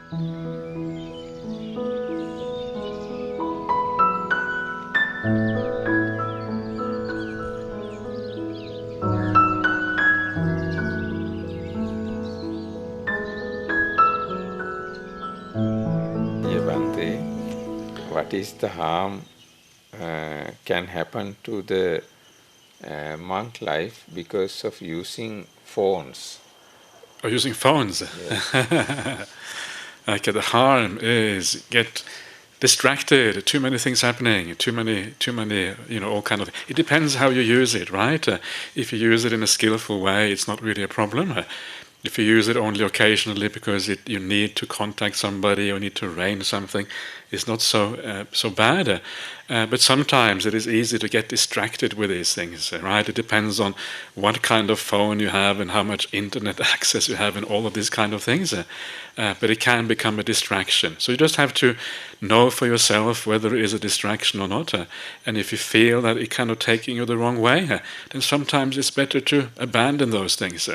Bante, what is the harm can happen to the monk life because of using phones? Or using phones? Yes. Okay, the harm is get distracted, too many things happening, too many, all kind of. It depends how you use it, right? If you use it in a skillful way, it's not really a problem. If you use it only occasionally because you need to contact somebody or need to arrange something, it's not so bad. But sometimes it is easy to get distracted with these things, right? It depends on what kind of phone you have and how much internet access you have and all of these kind of things. But it can become a distraction. So you just have to know for yourself whether it is a distraction or not. And if you feel that it's kind of taking you the wrong way, then sometimes it's better to abandon those things.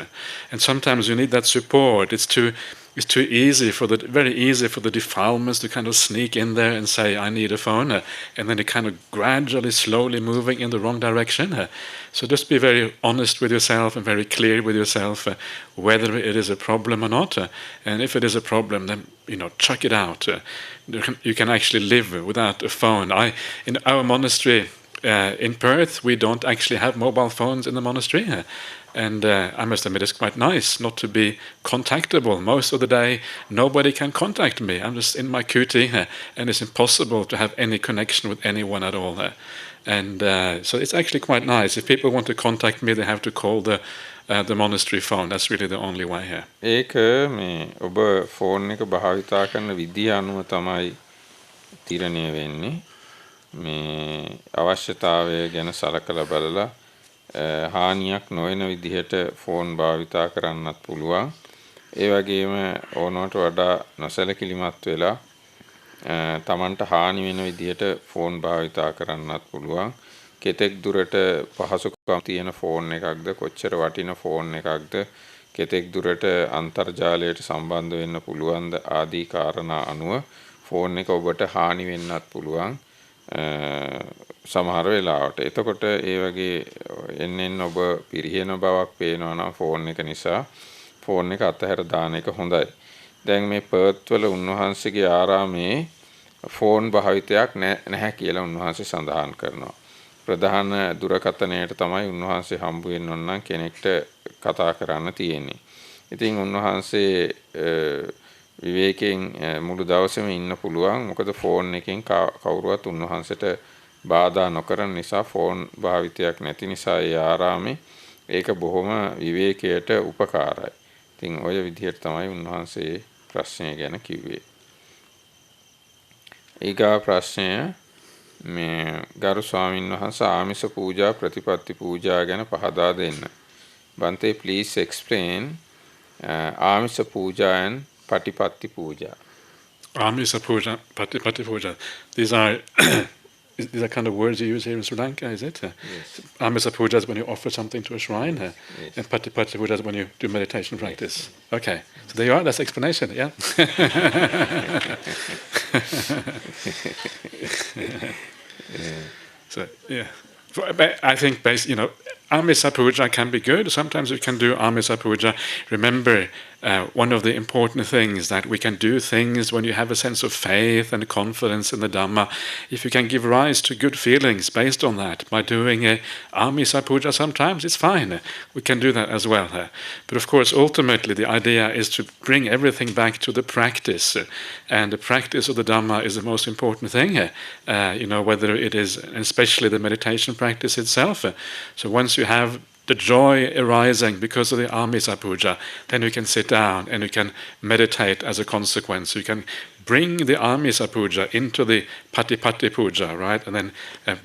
And sometimes you need that support. It's too easy very easy for the defilements to kind of sneak in there and say, I need a phone, and then it kind of gradually, slowly moving in the wrong direction. So just be very honest with yourself and very clear with yourself whether it is a problem or not. And if it is a problem, then chuck it out. You can actually live without a phone. In our monastery in Perth, we don't actually have mobile phones in the monastery. And I must admit, it's quite nice not to be contactable. Most of the day, nobody can contact me. I'm just in my kuti, and it's impossible to have any connection with anyone at all. And so it's actually quite nice. If people want to contact me, they have to call the monastery phone. That's really the only way here. ඒක මේ ඔබ phone එක භාවිතා කරන විදිහ අනුව තමයි තීරණය වෙන්නේ. මේ අවශ්‍යතාවය ගැන සලකලා බලලා හානියක් නොවන විදිහට ෆෝන් භාවිතා කරන්නත් පුළුවන්. ඒ වගේම ඕනවට වඩා නොසැලකිලිමත් වෙලා තමන්ට හානි වෙන විදිහට ෆෝන් භාවිතා කරන්නත් පුළුවන්. කෙතෙක් දුරට පහසුකම් තියෙන ෆෝන් එකක්ද, කොච්චර වටින ෆෝන් එකක්ද, කෙතෙක් දුරට අන්තර්ජාලයට සම්බන්ධ වෙන්න පුළුවන්ද ආදී කාරණා අනුව ෆෝන් එක ඔබට හානි වෙන්නත් පුළුවන්. සමහර වෙලාවට. එතකොට ඒ වගේ එන්නෙන් ඔබ පිරිහෙන බවක් පේනවා නම් ෆෝන් එක නිසා ෆෝන් එක අතහැර දාන එක හොඳයි. දැන් මේ පර්ත් වල උන්වහන්සේගේ ආරාමේ ෆෝන් භාවිතයක් නැහැ කියලා උන්වහන්සේ සඳහන් කරනවා. ප්‍රධාන දුරකථනයට තමයි උන්වහන්සේ හම්බ වෙන්න ඕන නම් කෙනෙක්ට කතා කරන්න තියෙන්නේ. ඉතින් උන්වහන්සේ විවේකයෙන් මුළු දවසේම ඉන්න පුළුවන්. මොකද ෆෝන් එකෙන් කවුරුවත් උන්වහන්සේට බාධා නොකරන නිසා, ෆෝන් භාවිතයක් නැති නිසා ඒ ආරාමේ ඒක බොහොම විවේකයට උපකාරයි. ඉතින් ඔය විදිහට තමයි උන්වහන්සේ ප්‍රශ්නය ගැන කිව්වේ. ඊගා ප්‍රශ්නය මේ ගරු ස්වාමීන් වහන්සේ ආමිස පූජා ප්‍රතිපත්ති පූජා ගැන පහදා දෙන්න. Bante, please explain ආමිස පූජා and Patipatti Puja. Amisa Puja, Patipatti Puja. These are kind of words you use here in Sri Lanka, is it? Yes. Amisa Puja is when you offer something to a shrine, yes. And Patipatti Puja is when you do meditation practice. Yes. Okay, so there you are, that's the explanation, yeah? Yeah. So, yeah. I think, Amisa Puja can be good. Sometimes you can do Amisa Puja. Remember, one of the important things that we can do things when you have a sense of faith and confidence in the Dhamma. If you can give rise to good feelings based on that by doing a Amisa Puja, sometimes it's fine. We can do that as well. But of course, ultimately, the idea is to bring everything back to the practice. And the practice of the Dhamma is the most important thing. Whether it is, especially the meditation practice itself. So once you have the joy arising because of the Amisa Puja, then you can sit down and you can meditate as a consequence. You can bring the Amisa Puja into the Patipatti Puja, right? And then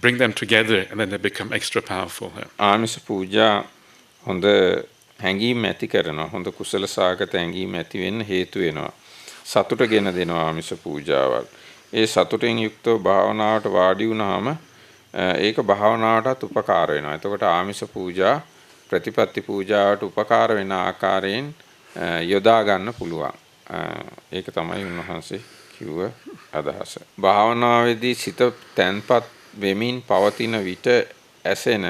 bring them together and then they become extra powerful. Amisa Puja හොඳ හැඟීම් ඇති කරනවා. හොඳ කුසල සාගත හැඟීම් ඇති වෙන්න හේතු වෙනවා. සතුට ගෙන දෙනවා ආමිෂ පූජාවල්. ඒ සතුටෙන් යුක්තව භාවනාවට වාඩි වුණාම ඒක භාවනාවටත් උපකාර වෙනවා. එතකොට ආමිෂ පූජා ප්‍රතිපත්ති පූජාවට උපකාර වෙන ආකාරයෙන් යොදා ගන්න පුළුවන්. ඒක තමයි උන්වහන්සේ කිව්ව අදහස. භාවනාවේදී සිත තැන්පත් වෙමින් පවතින විට ඇසෙන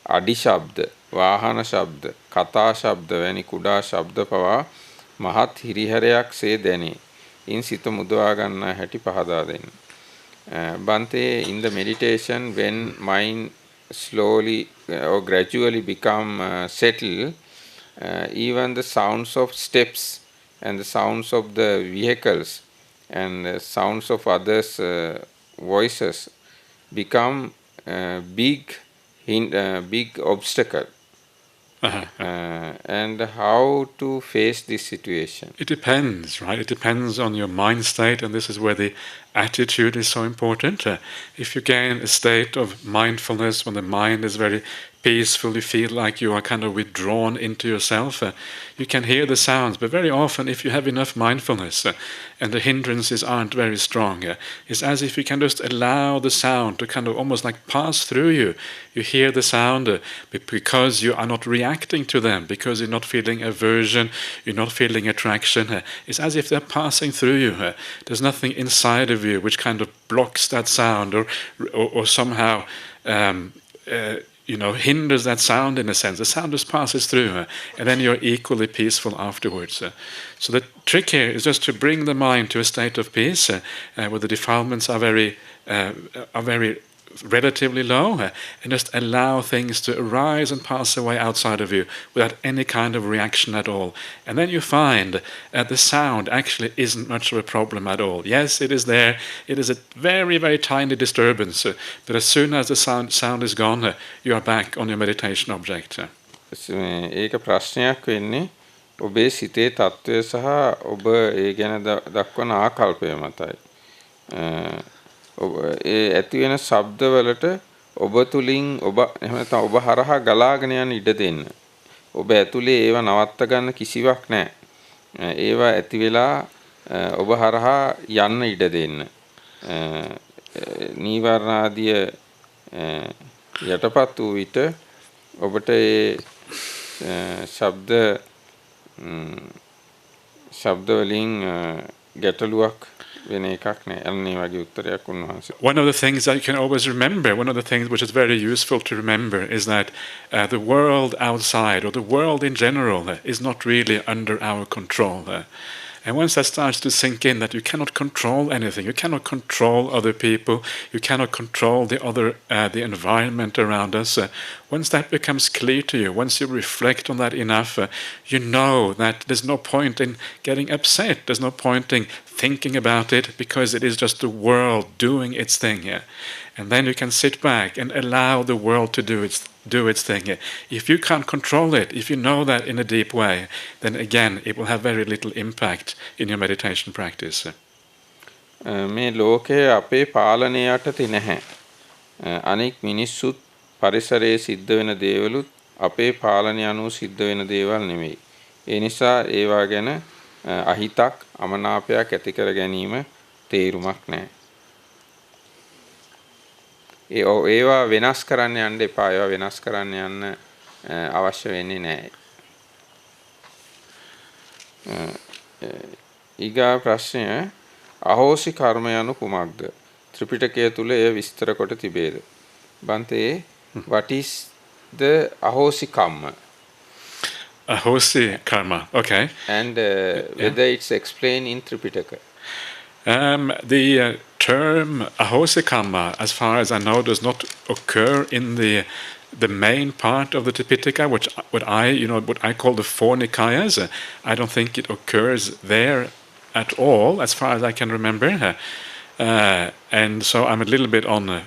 අඩි ශබ්ද, වාහන ශබ්ද, කතා ශබ්ද වැනි කුඩා ශබ්ද පවා මහත් හිරිහැරයක් සේ දැනේ. ඉන් සිත මුදවා ගන්නා හැටි පහදා දෙන්න. Bante, in the meditation, when mind slowly or gradually become settled, even the sounds of steps and the sounds of the vehicles and the sounds of others' voices become big obstacle. And how to face this situation? It depends, right? It depends on your mind state, and this is where the attitude is so important. If you gain a state of mindfulness when the mind is very peaceful, you feel like you are kind of withdrawn into yourself, you can hear the sounds, but very often if you have enough mindfulness and the hindrances aren't very strong, it's as if you can just allow the sound to kind of almost like pass through you. You hear the sound because you are not reacting to them, because you're not feeling aversion, you're not feeling attraction. It's as if they're passing through you. There's nothing inside of you which kind of blocks that sound or somehow hinders that sound in a sense. The sound just passes through, and then you're equally peaceful afterwards. So the trick here is just to bring the mind to a state of peace, where the defilements are very relatively low, and just allow things to arise and pass away outside of you without any kind of reaction at all. And then you find the sound actually isn't much of a problem at all. Yes, it is there. It is a very, very tiny disturbance, but as soon as the sound is gone, you are back on your meditation object. ඒක ප්‍රශ්නයක් වෙන්නේ ඔබේ සිතේ තත්ත්වය සහ ඔබ ඒ ගැන දක්වන ආකල්පය මතයි. ඒ ඇති වෙන ශබ්දවලට ඔබ තුලින් ඔබ එහෙම නැත්නම් ඔබ හරහා ගලාගෙන යන ඉඩ දෙන්න. ඔබ ඇතුලේ ඒවා නවත්ත ගන්න කිසිවක් නැහැ. ඒවා ඇති වෙලා ඔබ හරහා යන්න ඉඩ දෙන්න. නීවරණ ආදිය යටපත් වූ විට ඔබට ඒ ශබ්ද වලින් ගැටලුවක් වෙන එකක් නෑ. අන්නේ වගේ උත්තරයක් උන්වහන්සේ. One of the things that you can always remember, one of the things which is very useful to remember, is that the world outside, or the world in general, is not really under our control. And once that starts to sink in, that you cannot control anything, you cannot control other people, you cannot control the environment around us. Once that becomes clear to you, once you reflect on that enough, you know that there's no point in getting upset. There's no point in thinking about it, because it is just the world doing its thing here. And then you can sit back and allow the world to do its thing. If you can't control it, if you know that in a deep way, then again it will have very little impact in your meditation practice. මේ ලෝකයේ අපේ පාලනය යටතේ නැහැ. අනෙක් මිනිස්සුත් පරිසරයේ සිද්ධ වෙන දේවලුත් අපේ පාලනය අනුව සිද්ධ වෙන දේවල් නෙමෙයි. ඒ නිසා ඒවා ගැන අහිතක් අමනාපයක් ඇති කර ගැනීම තේරුමක් නැහැ. ඒවා වෙනස් කරන්න යන්න එපා. ඒවා වෙනස් කරන්න යන්න අවශ්‍ය වෙන්නේ නැහැ. ඊගා ප්‍රශ්නය අහෝසි කර්ම යනු කුමක්ද? ත්‍රිපිටකය තුල එය විස්තර කොට තිබේද? බන්තේ, what is the ahosi karma? Ahosi karma, okay. And whether it's explained in Tripitaka. The term ahosi karma, as far as I know, does not occur in the main part of the Tripitaka, what I call the four Nikayas. I don't think it occurs there at all, as far as I can remember. And so I'm a little bit on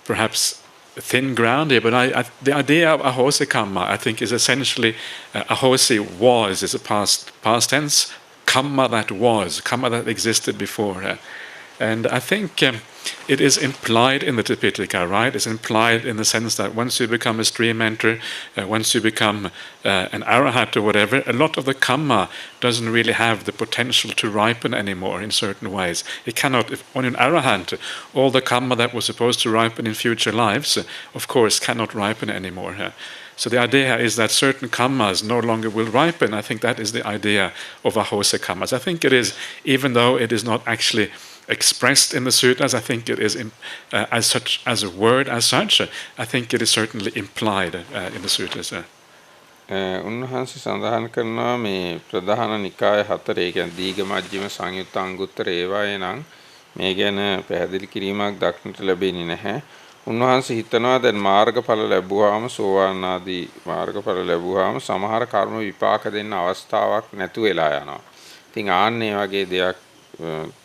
perhaps thin ground here, but the idea of ahosi karma, I think, is essentially ahosi is a past tense, karma that was, karma that existed before. And I think it is implied in the Tripitaka, right? It's implied in the sense that once you become a stream enter, once you become an arahat or whatever, a lot of the karma doesn't really have the potential to ripen anymore in certain ways. It cannot, on an arahant, all the karma that was supposed to ripen in future lives, of course, cannot ripen anymore. So the idea is that certain karmas no longer will ripen. I think that is the idea of ahose karmas. I think it is, even though it is not actually expressed in the sutras, I think it is as such, as a word as such, I think it is certainly implied in the sutras. උන්වහන්සේ සඳහන් කරනවා මේ ප්‍රධාන නිකාය හතරේ කියන්නේ දීඝ මජ්ක්‍ධිම සංයුත්ත අංගුත්තර ඒවායේ නම් මේ ගැන පැහැදිලි කිරීමක් දක්නට ලැබෙන්නේ නැහැ. උන්වහන්සේ හිතනවා දැන් මාර්ගඵල ලැබුවාම සෝවාන් ආදී මාර්ගඵල ලැබුවාම සමහර කර්ම විපාක දෙන්න අවස්ථාවක් නැතු වෙලා යනවා. ඉතින් ආන්නේ වගේ දෙයක්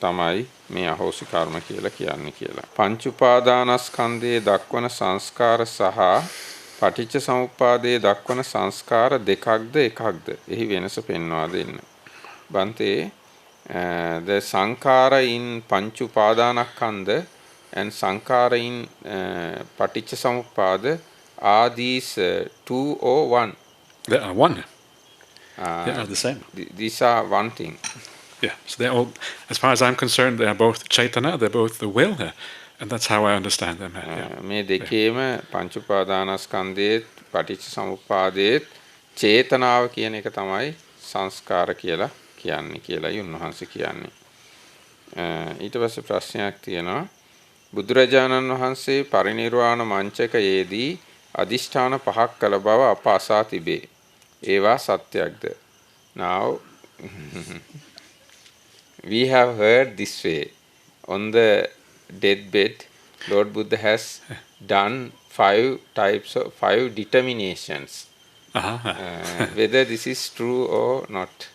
තමයි මේ අහෝසි කර්ම කියලා කියන්නේ කියලා. පංච උපාදානස්කන්ධයේ දක්වන සංස්කාර සහ පටිච්ච සමුප්පාදයේ දක්වන සංස්කාර දෙකක්ද එකක්ද? එහි වෙනස පෙන්වා දෙන්න. බන්තේ the sankara in panch upadanaskandha and sankara in paticca samuppada are these two or one? They are one. They are the same. These are one thing. Yeah, so they're all, as far as I'm concerned, they are both chaitana, they're both the will, and that's how I understand them. මේ දෙකේම පංච උපාදානස්කන්ධයේ පටිච්ච සමුප්පාදයේ චේතනාව කියන එක තමයි සංස්කාර කියලා කියන්නේ කියලායි උන්වහන්සේ කියන්නේ. ඊට පස්සේ ප්‍රශ්නයක් තියෙනවා. බුදුරජාණන් වහන්සේ පරිනිර්වාණ මංචකයේදී අදිෂ්ඨාන පහක් කළ බව අප අසා තිබේ. ඒවා සත්‍යක්ද? Now we have heard this way. On the deathbed, Lord Buddha has done 5 determinations. Whether this is true or not.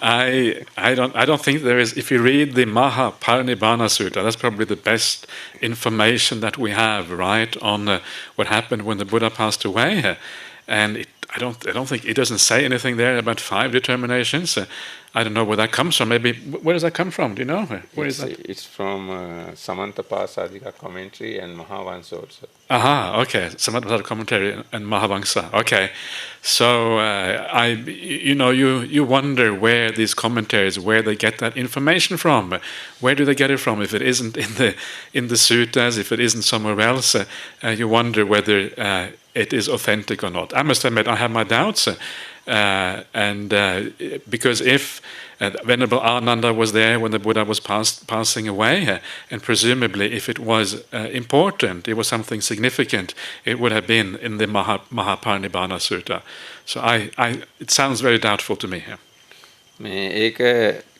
I don't think there is. If you read the Mahaparinibbana Sutta, that's probably the best information that we have, right, on what happened when the Buddha passed away. And I don't think it doesn't say anything there about 5 determinations. I don't know where that comes from. Maybe where does that come from? Do you know? Where is that? It's from Samantapasadika commentary and Mahavamsa also. Aha, okay. Samantapasadika commentary and Mahavamsa. Okay, so you wonder where these commentaries, where they get that information from. Where do they get it from? If it isn't in the suttas, if it isn't somewhere else, you wonder whether it is authentic or not. I must admit, I have my doubts. Because if Venerable Ananda was there when the Buddha was passing away, and presumably if it was important, it was something significant, it would have been in the Mahaparinibbana Sutta. So it sounds very doubtful to me. ඒක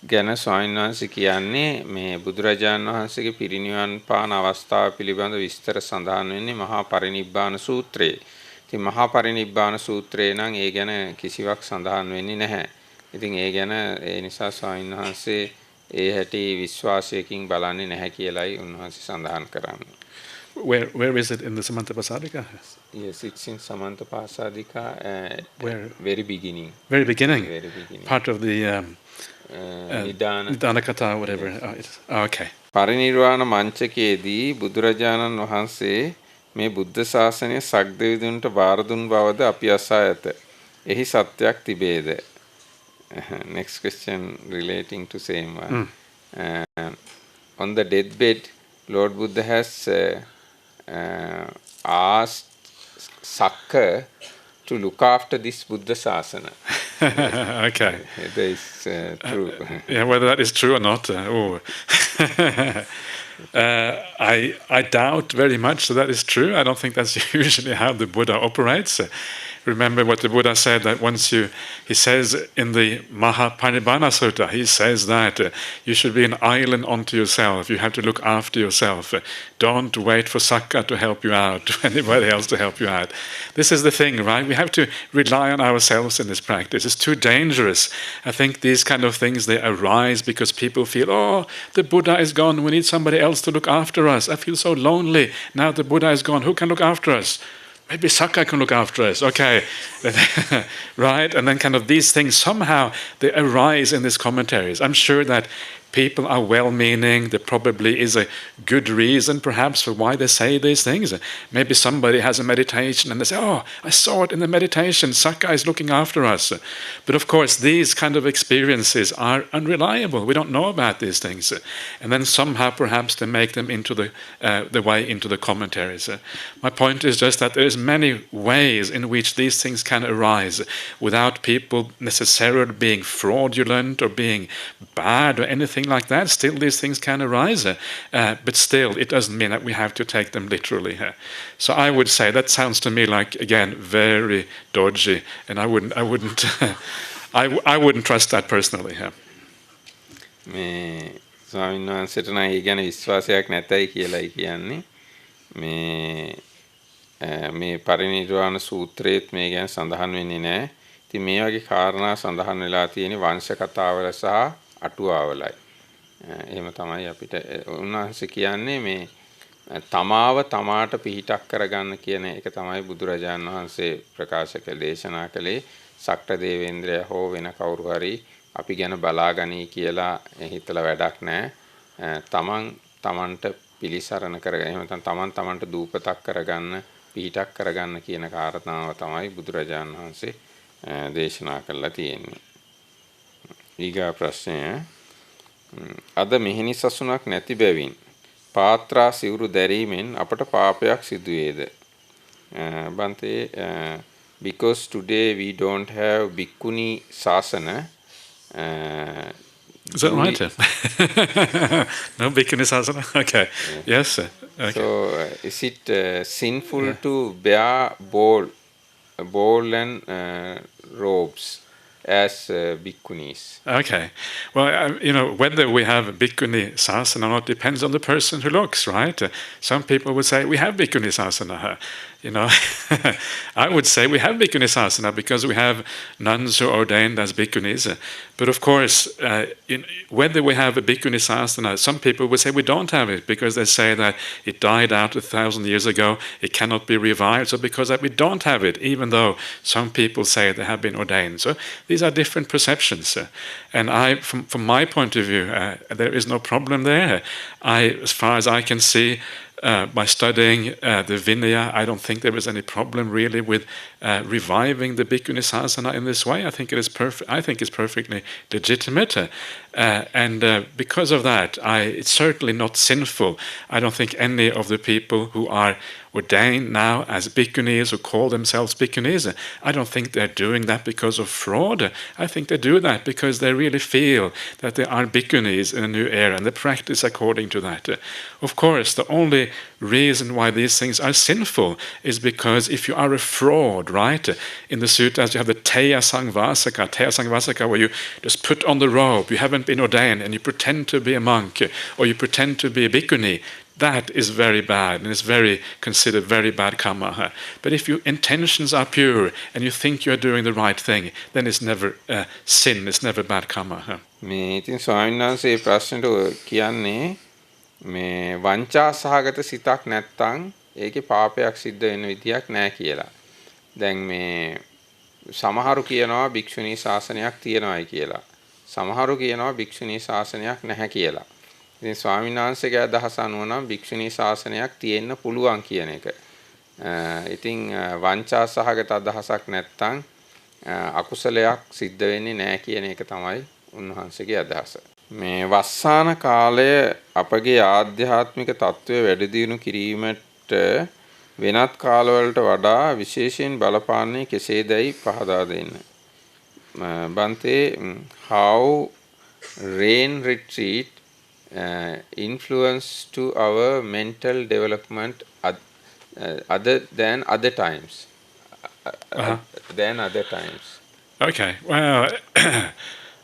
ගැන ස්වාමීන් වහන්සේ කියන්නේ මේ බුදුරජාණන් වහන්සේගේ පිරිනිවන් පාන අවස්ථාව පිළිබඳ විස්තර සඳහන් වෙන්නේ මහා පරිනිබ්බාන සූත්‍රයේ. ඉතින් මහා පරිනිබ්බාන සූත්‍රේ නම් ඒ ගැන කිසිවක් සඳහන් වෙන්නේ නැහැ. ඉතින් ඒ ගැන ඒ නිසා ස්වාමීන් වහන්සේ ඒ හැටි විශ්වාසයකින් බලන්නේ නැහැ කියලායි උන්වහන්සේ සඳහන් කරන්නේ. Where is it in the Samantapasadika? Yes, it's in Samantapasadika. Where? Very beginning. Very beginning. Very beginning. Part of the Nidana Kata, whatever. Yes. Okay. පරිනිර්වාණ මංචකයේදී බුදුරජාණන් වහන්සේ මේ බුද්ධ ශාසනය සක්දෙවිඳුන්ට බාර දුන් බවද අපි අසා ඇත. එහි සත්‍යයක් තිබේද? Next question relating to same one. On the deathbed, Lord Buddha has asked Sakka to look after this Buddha Sasana. Okay. That is true. Yeah, whether that is true or not. I doubt very much that is true. I don't think that's usually how the Buddha operates. Remember what the Buddha said, that he says in the Mahaparinibbana Sutta, he says that you should be an island unto yourself. You have to look after yourself. Don't wait for Sakka to help you out, to anybody else to help you out. This is the thing, right? We have to rely on ourselves in this practice. It's too dangerous. I think these kind of things, they arise because people feel, oh, the Buddha is gone. We need somebody else to look after us. I feel so lonely. Now the Buddha is gone. Who can look after us? Maybe Sakka can look after us. Okay. Right? And then kind of these things, somehow they arise in these commentaries. I'm sure that people are well-meaning. There probably is a good reason, perhaps, for why they say these things. Maybe somebody has a meditation and they say, "Oh, I saw it in the meditation. Sakka is looking after us." But of course, these kind of experiences are unreliable. We don't know about these things, and then somehow, perhaps, they make them into the way into the commentaries. My point is just that there's many ways in which these things can arise without people necessarily being fraudulent or being bad or anything like that. Still, these things can arise, but still, it doesn't mean that we have to take them literally. So I would say that sounds to me like, again, very dodgy, and I wouldn't I wouldn't trust that personally. මේ ස්වාමීන් වහන්සේට නම් ඒ ගැන විශ්වාසයක් නැතයි කියලායි කියන්නේ. මේ පරිනිර්වාණ සූත්‍රයේත් මේ ගැන සඳහන් වෙන්නේ නැහැ. ඉතින් මේ වගේ කාරණා සඳහන් වෙලා තියෙන වංශ කතාවල සහ අටුවාවලයි. එහෙම තමයි අපිට උන්වහන්සේ කියන්නේ මේ තමාව තමාට පිහිටක් කරගන්න කියන එක තමයි බුදුරජාණන් වහන්සේ ප්‍රකාශ කළ දේශනා කළේ. සක්‍ර දේවේන්ද්‍රයා හෝ වෙන කවුරු හරි අපි ගැන බලාගනී කියලා හිතලා වැඩක් නැහැ. තමන්ට පිළිසරණ කරගන්න. එහෙම නැත්නම් තමන්ට දූපතක් කරගන්න, පිහිටක් කරගන්න කියන කාරණාව තමයි බුදුරජාණන් වහන්සේ දේශනා කළා තියෙන්නේ. ඊගා ප්‍රශ්නය. අද මෙහෙණි සසුනක් නැති බැවින් පාත්‍රා සිවුරු දැරීමෙන් අපට පාපයක් සිදු වේද? බන්තේ because today we don't have bhikkhuni sasana. Is that right? No bhikkhuni sasana? Okay. Yes. Okay. So is it sinful to bear bowl and robes as bhikkhunis? Okay. Well, whether we have bhikkhuni sasana or not depends on the person who looks, right? Some people would say we have bhikkhuni sasana. I would say we have bhikkhuni sasana because we have nuns who are ordained as bhikkhunis. But of course, whether we have a bhikkhuni sasana, some people would say we don't have it because they say that it died out 1,000 years ago, it cannot be revived. So because that we don't have it, even though some people say they have been ordained. So these are different perceptions. And from my point of view, there is no problem there. As far as I can see, by studying the Vinaya, I don't think there is any problem really with reviving the bhikkhuni sasana in this way. I think it is perfect. I think it's perfectly legitimate, and because of that, it's certainly not sinful. I don't think any of the people who are ordained now as bhikkhunis, who call themselves bhikkhunis, I don't think they're doing that because of fraud. I think they do that because they really feel that they are bhikkhunis in a new era and they practice according to that. Of course, the only reason why these things are sinful is because if you are a fraud, right? In the suttas, you have the Teya Sangvasaka, where you just put on the robe, you haven't been ordained, and you pretend to be a monk, or you pretend to be a bhikkhuni. That is very bad, and it's considered very bad karma. But if your intentions are pure, and you think you're doing the right thing, then it's never sin, it's never bad karma. මේ ඉතින් ස්වාමීන් වහන්සේ මේ ප්‍රශ්නට කියන්නේ මේ වංචා සහගත සිතක් නැත්තම් ඒකේ පාපයක් සිද්ධ වෙන විදියක් නැහැ කියලා. දැන් මේ සමහරු කියනවා භික්ෂුණී ශාසනයක් තියෙනවායි කියලා. සමහරු කියනවා භික්ෂුණී ශාසනයක් නැහැ කියලා. ඉතින් ස්වාමීන් වහන්සේගේ අදහස අනුව නම් භික්ෂුණී ශාසනයක් තියෙන්න පුළුවන් කියන එක. ඉතින් වංචා සහගත අදහසක් නැත්තම් අකුසලයක් සිද්ධ වෙන්නේ නැහැ කියන එක තමයි උන්වහන්සේගේ අදහස. මේ වස්සාන කාලය අපගේ ආධ්‍යාත්මික තත්ත්වය වැඩි දියුණු කිරීමට වෙනත් කාලවලට වඩා විශේෂයෙන් බලපාන්නේ කෙසේදයි පහදා දෙන්න. බන්තේ how rain retreat influence to our mental development other than other times. Okay, well,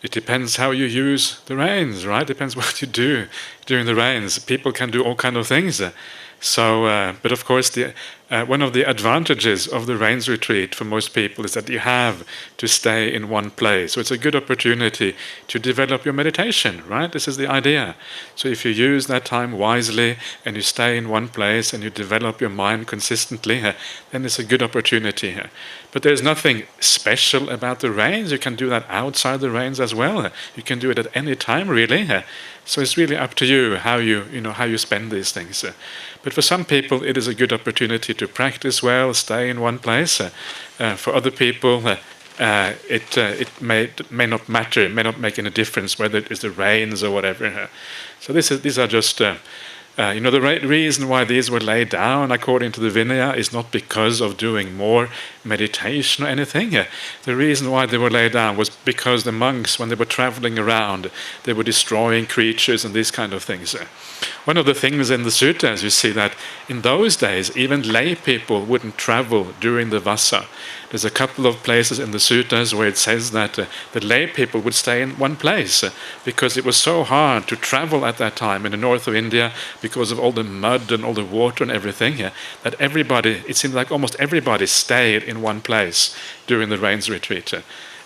it depends how you use the rains, right? Depends what you do during the rains. People can do all kind of things. So, but of course, one of the advantages of the rains retreat for most people is that you have to stay in one place. So it's a good opportunity to develop your meditation, right? This is the idea. So if you use that time wisely and you stay in one place and you develop your mind consistently, then it's a good opportunity. But there's nothing special about the rains. You can do that outside the rains as well. You can do it at any time, really. So it's really up to you how you spend these things. But for some people, it is a good opportunity to practice well, stay in one place. For other people, it may not matter, it may not make any difference whether it is the rains or whatever. So these are just. The reason why these were laid down according to the Vinaya is not because of doing more meditation or anything. The reason why they were laid down was because the monks, when they were traveling around, they were destroying creatures and these kind of things. One of the things in the suttas, you see that in those days, even lay people wouldn't travel during the vasa. There's a couple of places in the suttas where it says that the lay people would stay in one place because it was so hard to travel at that time in the north of India because of all the mud and all the water and everything, that it seemed like almost everybody stayed in one place during the rains retreat.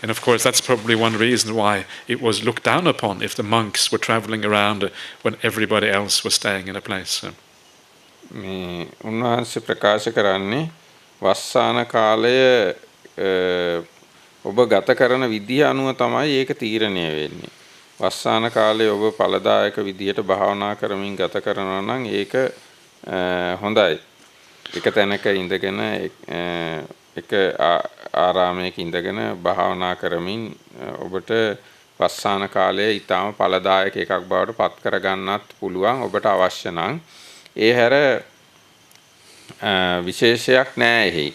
And of course, that's probably one reason why it was looked down upon if the monks were traveling around when everybody else was staying in a place. උන්වහන්සේ ප්‍රකාශ කරන්නේ වස්සාන කාලය ඔබ ගත කරන විදිහ අනුව තමයි ඒක තීරණය වෙන්නේ. වස්සාන කාලේ ඔබ ඵලදායක විදියට භාවනා කරමින් ගත කරනවා නම් ඒක හොඳයි. එක තැනක ඉඳගෙන එක ආරාමයක ඉඳගෙන භාවනා කරමින් ඔබට වස්සාන කාලය ඊටාම ඵලදායක එකක් බවට පත් කර ගන්නත් පුළුවන් ඔබට අවශ්‍ය නම්. ඒ හැර විශේෂයක් නෑ එහි.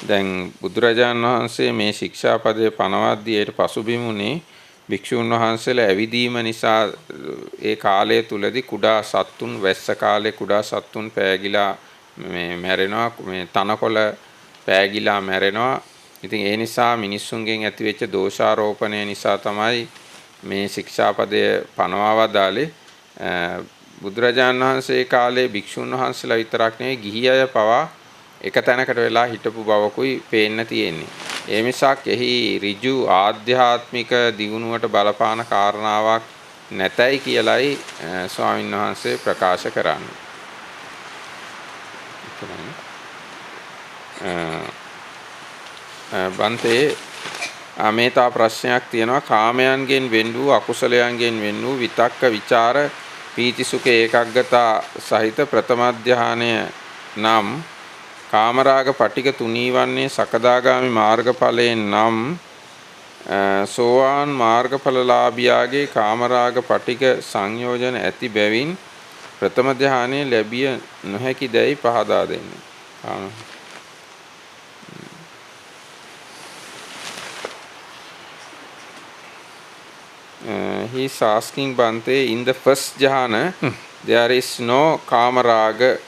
දැන් බුදුරජාණන් වහන්සේ මේ ශික්ෂාපදයේ පනවද්දී ඒට පසුබිමුනේ භික්ෂුන් වහන්සේලා ඇවිදීම නිසා ඒ කාලය තුලදී කුඩා සත්තුන් වැස්ස කාලේ කුඩා සත්තුන් පෑගිලා මේ මැරෙනවා මේ තනකොළ පෑගිලා මැරෙනවා. ඉතින් ඒ නිසා මිනිස්සුන්ගෙන් ඇතිවෙච්ච දෝෂාරෝපණය නිසා තමයි මේ ශික්ෂාපදය පනවවා දාලේ. බුදුරජාණන් වහන්සේ කාලේ භික්ෂුන් වහන්සේලා විතරක් නෙවෙයි ගිහි අය පවා එක තැනකට වෙලා හිටපු බවකුයි පේන්න තියෙන්නේ. ඒ මිසක් එහි ඍජු ආධ්‍යාත්මික දියුණුවට බලපාන කාරණාවක් නැතයි කියලයි ස්වාමීන් වහන්සේ ප්‍රකාශ කරන්නේ. බන්තේ මේ තා ප්‍රශ්නයක් තියෙනවා. කාමයන්ගෙන් වෙන් වූ අකුසලයන්ගෙන් වෙන් වූ විතක්ක ਵਿਚාර පීතිසුඛ ඒකග්ගතා සහිත ප්‍රථම ධානය නම් කාමරාග පටික තුනී වන්නේ සකදාගාමි මාර්ගඵලයෙන් නම් සෝවාන් මාර්ගඵලලාභියාගේ කාමරාග පටික සංයෝජන ඇති බැවින් ප්‍රථම ධානයේ ලැබිය නොහැකි දැයි පහදා දෙන්නේ. He's asking Bante, in the first jhana, there is no kamaraga.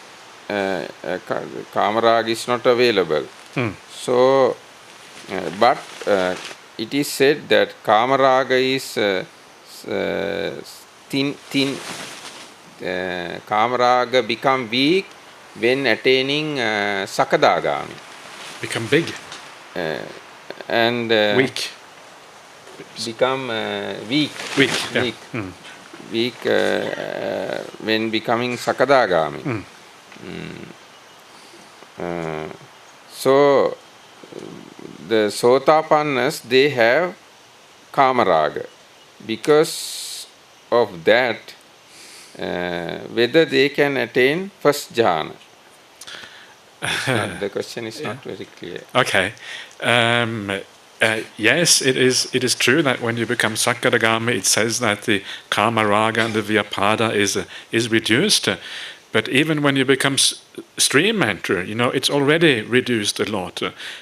Kamaraga is not available. So, but it is said that kamaraga is thin. Kamaraga become weak when attaining sakadagami. Become big. And weak. Become weak. Weak. Yeah. Weak. Weak when becoming sakadagami. So the sotapannas, they have kamaraga. Because of that, whether they can attain first jhana. The question is not very clear. Okay. Yes, it is true that when you become Sakadagami, it says that the Kamaraga and the Vyapada is reduced. But even when you become stream enter, it's already reduced a lot.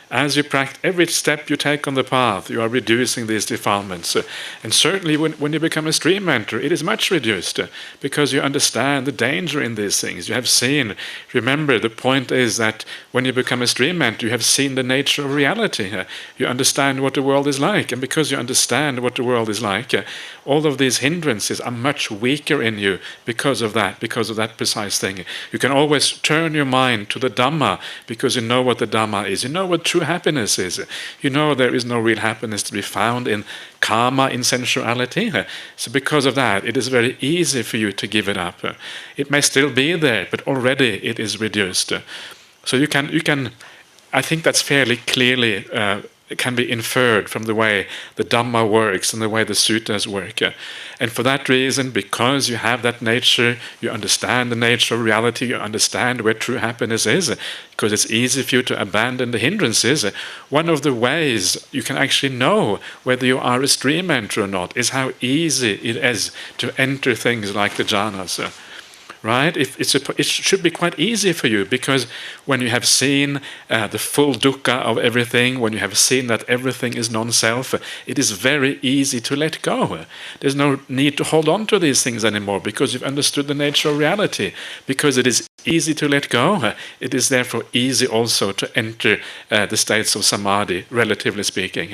As you practice, every step you take on the path, you are reducing these defilements. And certainly when you become a stream enter, it is much reduced because you understand the danger in these things. You have seen, remember, the point is that when you become a stream enter, you have seen the nature of reality. You understand what the world is like. And because you understand what the world is like, all of these hindrances are much weaker in you because of that precise thing. You can always turn turn your mind to the Dhamma because you know what the Dhamma is. You know what true happiness is. You know there is no real happiness to be found in karma, in sensuality. So because of that, it is very easy for you to give it up. It may still be there, but already it is reduced. So you can. I think that's fairly clearly can be inferred from the way the Dhamma works and the way the suttas work. And for that reason, because you have that nature, you understand the nature of reality, you understand where true happiness is, because it's easy for you to abandon the hindrances, one of the ways you can actually know whether you are a stream enterer or not is how easy it is to enter things like the jhanas. Right? It should be quite easy for you, because when you have seen the full dukkha of everything, when you have seen that everything is non-self, it is very easy to let go. There's no need to hold on to these things anymore, because you've understood the nature of reality. Because it is easy to let go, it is therefore easy also to enter the states of samadhi, relatively speaking.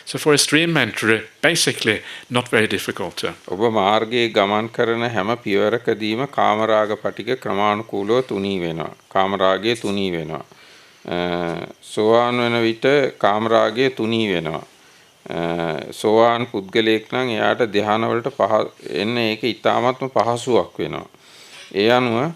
So for a stream enterer, basically not very difficult. ඔබ මාර්ගයේ ගමන් කරන හැම පියවරකදීම කාමරාග පටික ක්‍රමානුකූලව තුනී වෙනවා. කාමරාගය තුනී වෙනවා. සෝවාන් වෙන විට කාමරාගය තුනී වෙනවා. සෝවාන් පුද්ගලයෙක් නම් එයාට ධ්‍යාන වලට එන්න ඒක ඉතාමත්ම පහසුවක් වෙනවා. ඒ අනුව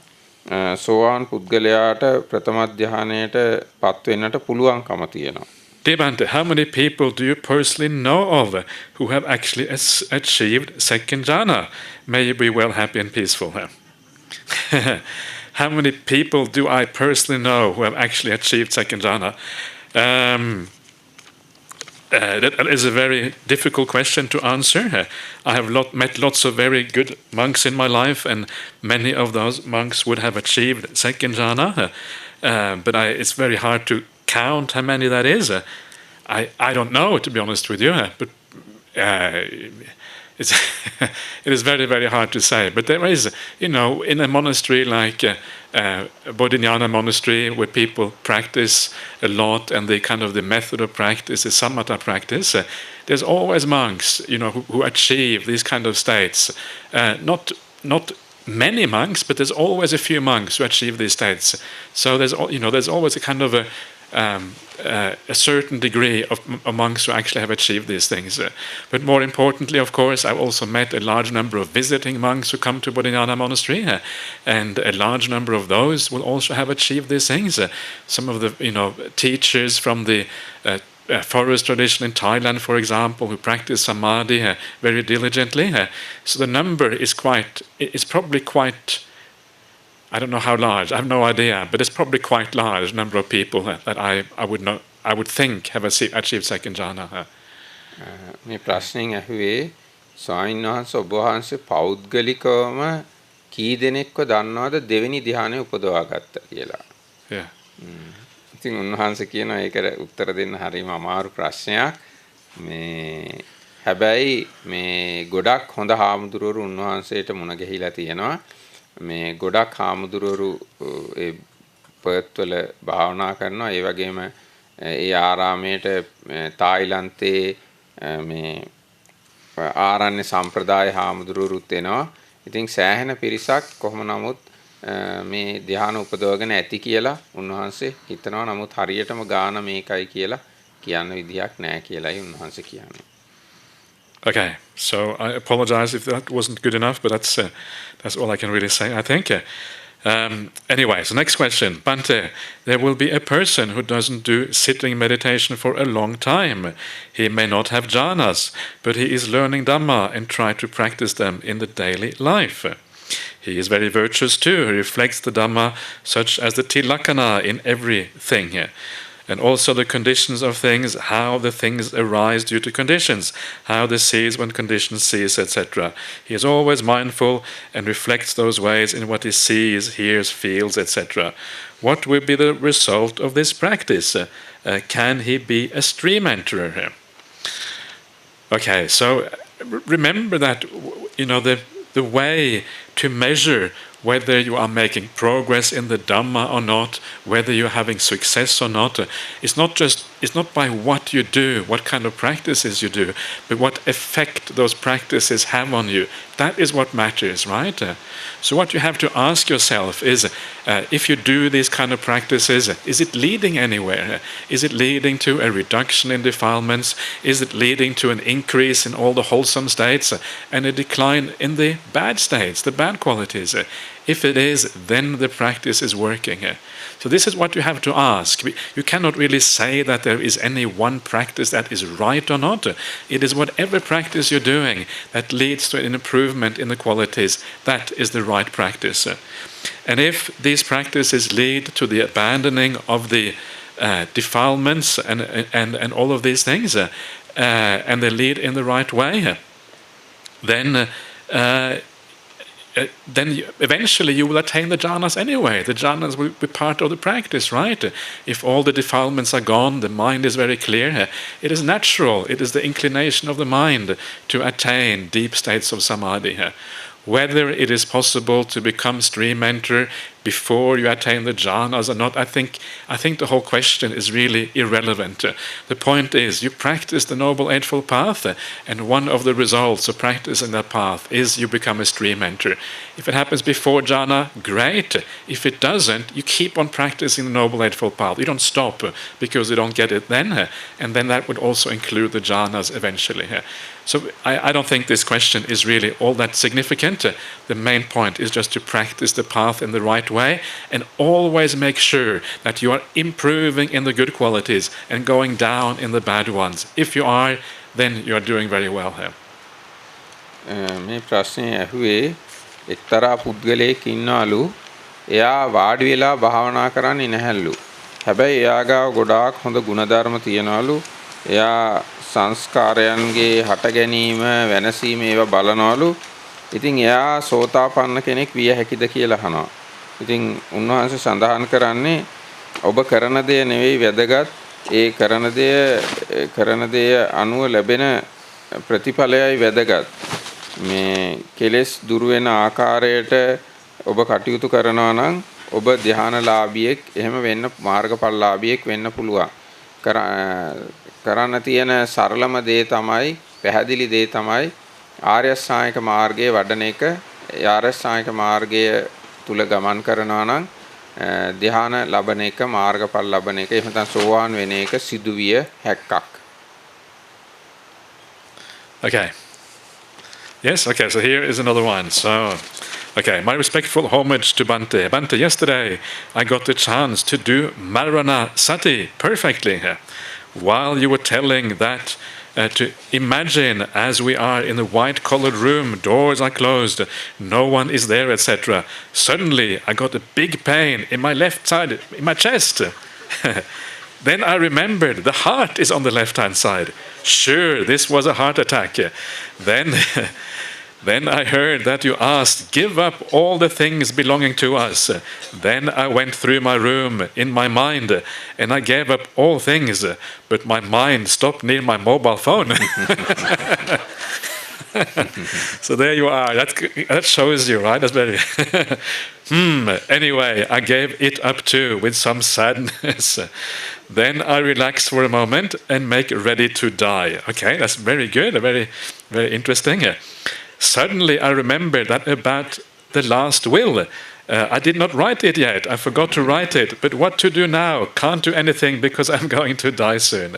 සෝවාන් පුද්ගලයාට ප්‍රථම ධ්‍යානයට පත් වෙන්නට පුළුවන්කම තියෙනවා. Dear Bhante, how many people do you personally know of who have actually achieved second jhana? May you be well, happy and peaceful. How many people do I personally know who have actually achieved second jhana? That is a very difficult question to answer. I have met lots of very good monks in my life, and many of those monks would have achieved second jhana. But it's very hard to count how many that is. I don't know, to be honest with you, but it is very, very hard to say. But there is, in a monastery like Bodhinyana monastery, where people practice a lot, and the method of practice is samatha practice, there's always monks, who achieve these kind of states. Not many monks, but there's always a few monks who achieve these states. So there's always a kind of a certain degree of monks who actually have achieved these things. But more importantly, of course, I've also met a large number of visiting monks who come to Bodhinyana monastery, and a large number of those will also have achieved these things. Some of the teachers from the forest tradition in Thailand, for example, who practice samadhi very diligently. So the number is probably quite, I don't know how large, I have no idea, but it's probably quite large number of people that I would think have achieved second jhana. මේ ප්‍රශ්نين ඇහුවේ ස්වාමීන් වහන්සේ ඔබ වහන්සේ පෞද්ගලිකවම කී දෙනෙක්ව දන්නවද දෙවෙනි ධ්‍යානෙ උපදවා ගත්ත කියලා. Yeah. ඉතින් උන්වහන්සේ කියනවා ඒකට උත්තර දෙන්න හරිම අමාරු ප්‍රශ්නයක්. හැබැයි මේ ගොඩක් හොඳ හාමුදුරුවරු උන්වහන්සේට මුණ ගැහිලා තියෙනවා. මේ ගොඩක් හාමුදුරුවරු ඒ පර්ත් වල භාවනා කරනවා. ඒ වගේම ඒ ආරාමයට තායිලන්තේ මේ ආරණ්‍ය සම්ප්‍රදාය හාමුදුරුවරුත් එනවා. ඉතින් සෑහෙන පිරිසක් කොහොම නමුත් මේ ධ්‍යාන උපදවගෙන ඇති කියලා උන්වහන්සේ හිතනවා. නමුත් හරියටම ගාන මේකයි කියලා කියන්න විදියක් නැහැ කියලායි උන්වහන්සේ කියන්නේ. Okay, so I apologize if that wasn't good enough, but that's all I can really say, I think. Anyway, so next question. Bhante, there will be a person who doesn't do sitting meditation for a long time. He may not have jhanas, but he is learning Dhamma and try to practice them in the daily life. He is very virtuous too. He reflects the Dhamma such as the tilakkhana in everything. And also the conditions of things, how the things arise due to conditions, how they cease when conditions cease, etc. He is always mindful and reflects those ways in what he sees, hears, feels, etc. What will be the result of this practice? Can he be a stream enterer? Okay, so remember that, the way to measure whether you are making progress in the Dhamma or not, whether you're having success or not. It's not by what you do, what kind of practices you do, but what effect those practices have on you. That is what matters, right? So what you have to ask yourself is, if you do these kind of practices, is it leading anywhere? Is it leading to a reduction in defilements? Is it leading to an increase in all the wholesome states and a decline in the bad states, the bad qualities? If it is, then the practice is working. So this is what you have to ask. You cannot really say that there is any one practice that is right or not. It is whatever practice you're doing that leads to an improvement in the qualities, that is the right practice. And if these practices lead to the abandoning of the defilements and all of these things, and they lead in the right way, then eventually you will attain the jhanas anyway. The jhanas will be part of the practice, right? If all the defilements are gone, the mind is very clear. It is natural, it is the inclination of the mind to attain deep states of samadhi. Whether it is possible to become stream enter before you attain the jhanas or not, I think the whole question is really irrelevant. The point is, you practice the Noble Eightfold Path, and one of the results of practicing that path is you become a stream enter. If it happens before jhana, great. If it doesn't, you keep on practicing the Noble Eightfold Path. You don't stop because you don't get it then, and then that would also include the jhanas eventually. So I don't think this question is really all that significant. The main point is just to practice the path in the right way and always make sure that you are improving in the good qualities and going down in the bad ones. If you are, then you are doing very well here. මේ ප්‍රශ්නේ ඇහුවේ එක්තරා පුද්ගලයෙක් ඉන්නවලු. එයා වාඩි වෙලා භාවනා කරන්නේ නැහැලු. හැබැයි එයා ගාව ගොඩාක් හොඳ ගුණධර්ම තියෙනවලු. එයා සංස්කාරයන්ගේ හට ගැනීම වෙනසීම ඒවා බලනවලු. ඉතින් එයා සෝතාපන්න කෙනෙක් විය හැකිද කියලා අහනවා. ඉතින් උන්වහන්සේ සඳහන් කරන්නේ ඔබ කරන දේ නෙවෙයි වැදගත්. ඒ කරන දේ අනුව ලැබෙන ප්‍රතිඵලයයි වැදගත්. මේ කෙලෙස් දුරු වෙන ආකාරයට ඔබ කටයුතු කරනවා නම් ඔබ ධානලාභියෙක් එහෙම වෙන්න මාර්ගඵලලාභියෙක් වෙන්න පුළුවන්. කරන්න තියෙන සරලම දේ තමයි පැහැදිලි දේ තමයි ආර්ය අෂ්ටාංගික මාර්ගයේ වඩන එක. ආර්ය අෂ්ටාංගික මාර්ගය තුල ගමන් කරනවා නම් ධ්‍යාන ලබන එක මාර්ගඵල ලබන එක එහෙම නැත්නම් සෝවාන් වෙන එක සිදුවිය හැක්කක්. Okay. Yes, okay, so here is another one. So, okay, my respectful homage to Bhante. Bhante, yesterday I got the chance to do Marana Sati perfectly. While you were telling that to imagine as we are in the white-collared room, doors are closed, no one is there, etc. Suddenly I got a big pain in my left side, in my chest. Then I remembered the heart is on the left-hand side. Sure, this was a heart attack. Then I heard that you asked, give up all the things belonging to us. Then I went through my room in my mind and I gave up all things, but my mind stopped near my mobile phone. So there you are. That shows you, right? That's very... Anyway, I gave it up too with some sadness. Then I relaxed for a moment and make ready to die. Okay, that's very good, very, very interesting. Suddenly I remembered that about the last will. I did not write it yet. I forgot to write it. But what to do now? Can't do anything because I'm going to die soon.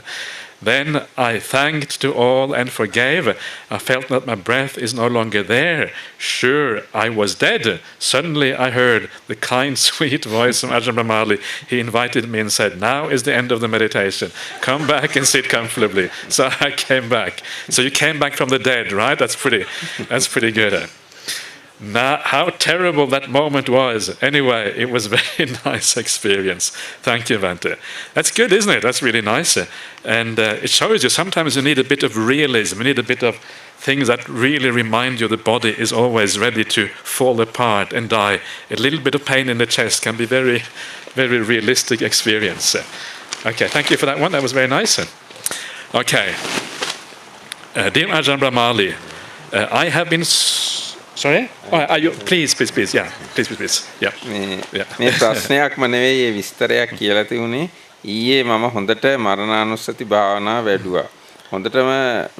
Then I thanked to all and forgave. I felt that my breath is no longer there. Sure, I was dead. Suddenly I heard the kind, sweet voice from Ajahn Brahmali. He invited me and said, now is the end of the meditation. Come back and sit comfortably. So I came back. So you came back from the dead, right? That's pretty good. Now, how terrible that moment was. Anyway, it was a very nice experience. Thank you, Bhante. That's good, isn't it? That's really nice. And it shows you sometimes you need a bit of realism. You need a bit of things that really remind you the body is always ready to fall apart and die. A little bit of pain in the chest can be very, very realistic experience. Okay, thank you for that one. That was very nice. Okay. Dear Ajahn Brahmali, I have been Sorry? Oh, are you, please. Yeah, please. Yeah. මේ ප්‍රශ්නයක්ම නෙවෙයි ඒ විස්තරයක් කියලා තියුනේ ඊයේ මම හොඳට මරණානුස්සති භාවනා වැඩුවා. හොඳටම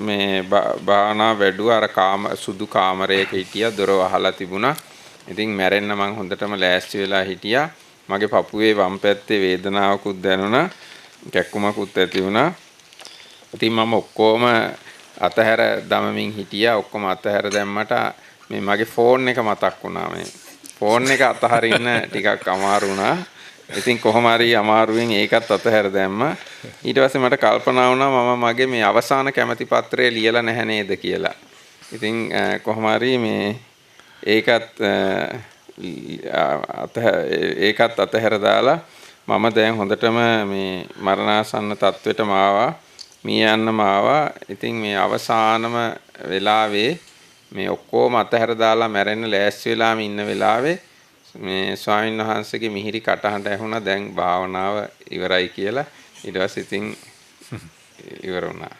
මේ භාවනා වැඩුවා අර සුදු කාමරයක හිටියා දොර වහලා තිබුණා. ඉතින් මැරෙන්න මං හොඳටම ලෑස්ති වෙලා හිටියා. මගේ පපුවේ වම් පැත්තේ වේදනාවකුත් දැනුණා. කැක්කුමකුත් ඇති වුණා. ඉතින් මම ඔක්කොම අතහැර දමමින් හිටියා. ඔක්කොම අතහැර දැම්මට මේ මගේ ෆෝන් එක මතක් වුණා. මේ ෆෝන් එක අතහරින්න ටිකක් අමාරු වුණා. ඉතින් කොහොම හරි අමාරුවෙන් ඒකත් අතහැර දැම්මා. ඊට පස්සේ මට කල්පනා වුණා මම මගේ මේ අවසාන කැමැති පත්‍රය ලියලා නැහැ නේද කියලා. ඉතින් කොහොම හරි මේ ඒකත් අතහැර දාලා මම දැන් හොඳටම මේ මරණාසන්න තත්වෙටම ආවා. මිය යන්නම ආවා. ඉතින් මේ අවසානම වෙලාවේ මේ ඔක්කොම අතහැර දාලා මැරෙන්න ලෑස්ති වෙලාම ඉන්න වෙලාවේ මේ ස්වාමීන් වහන්සේගේ මිහිරි කටහඬ ඇහුණා දැන් භාවනාව ඉවරයි කියලා. ඊට පස්සේ ඉතින් ඉවර වුණා.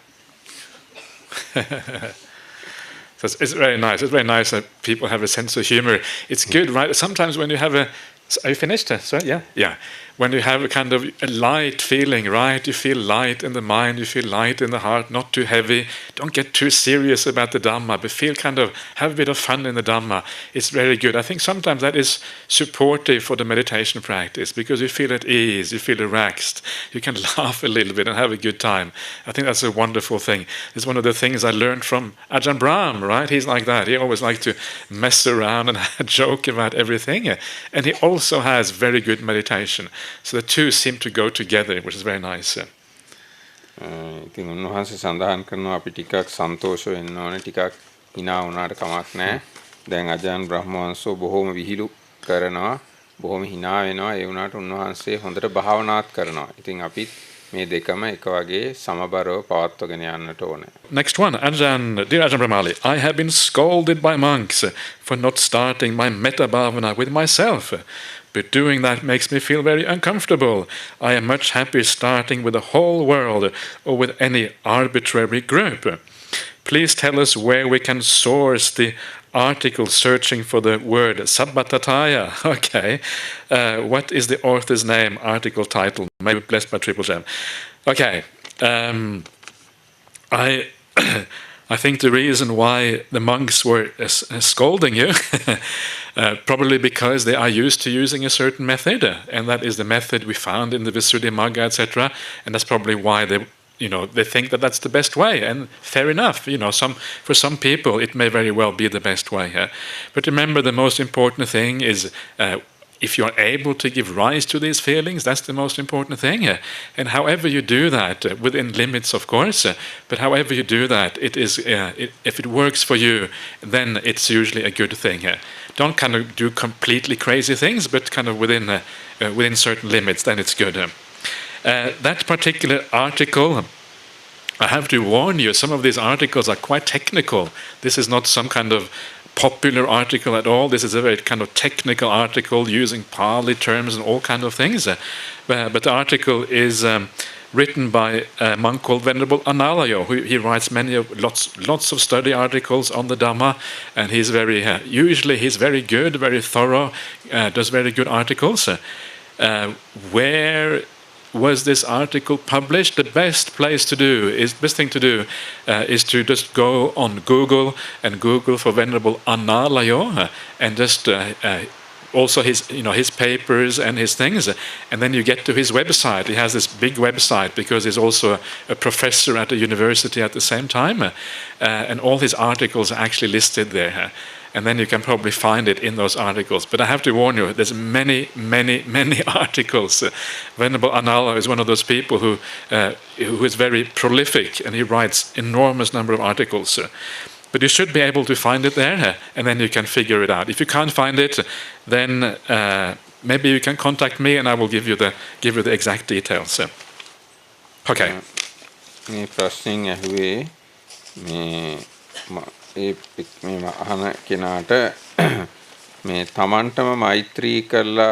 So it's very nice. It's very nice that people have a sense of humor. It's good, right? Sometimes when you have are you finished? Sorry, yeah. When you have a kind of a light feeling, right? You feel light in the mind, you feel light in the heart, not too heavy. Don't get too serious about the Dhamma, but have a bit of fun in the Dhamma. It's very good. I think sometimes that is supportive for the meditation practice because you feel at ease, you feel relaxed, you can laugh a little bit and have a good time. I think that's a wonderful thing. It's one of the things I learned from Ajahn Brahmali, right? He's like that. He always likes to mess around and joke about everything. And he also has very good meditation. So the two seem to go together, which is very nice. ඉතින් උන්වහන්සේ සඳහන් කරනවා අපි ටිකක් සන්තෝෂ වෙන්න ඕනේ ටිකක් hina වුණාට කමක් නැහැ. දැන් අජාන් බ්‍රහ්මවංශෝ බොහොම විහිළු කරනවා. බොහොම hina වෙනවා. ඒ වුණාට උන්වහන්සේ හොඳට භාවනාත් කරනවා. ඉතින් අපි මේ දෙකම එක වගේ සමබරව පවත්වාගෙන යන්නට ඕනේ. Next one, dear Ajahn Brahmali, I have been scolded by monks for not starting my metta bhavana with myself. But doing that makes me feel very uncomfortable. I am much happier starting with the whole world or with any arbitrary group. Please tell us where we can source the article searching for the word Sabbatataya. Okay. What is the author's name, article title? Maybe blessed by Triple Gem. Okay. I think the reason why the monks were scolding you, probably because they are used to using a certain method, and that is the method we found in the Visuddhimagga, etc. And that's probably why they think that that's the best way, and fair enough. For some people it may very well be the best way. But remember, the most important thing is if you are able to give rise to these feelings, that's the most important thing. And however you do that, within limits, of course, but however you do that, if it works for you, then it's usually a good thing. Don't kind of do completely crazy things, but kind of within certain limits, then it's good. That particular article, I have to warn you, some of these articles are quite technical. This is not some kind of popular article at all. This is a very kind of technical article using Pali terms and all kind of things. But the article is written by a monk called Venerable Analayo. He writes lots of study articles on the Dhamma, and he's very good, very thorough, does very good articles. Where was this article published? The best thing to do is to just go on Google and Google for Venerable Analayo and just also his papers and his things, and then you get to his website. He has this big website because he's also a professor at a university at the same time, and all his articles are actually listed there. And then you can probably find it in those articles. But I have to warn you, there's many articles. Venerable Anala is one of those people who is very prolific, and he writes enormous number of articles. But you should be able to find it there, and then you can figure it out. If you can't find it, then maybe you can contact me, and I will give you the exact details. Okay. මේ ප්‍රශ්نين ඇහුවේ මේ අහන කෙනාට මේ තමන්ටම මෛත්‍රී කරලා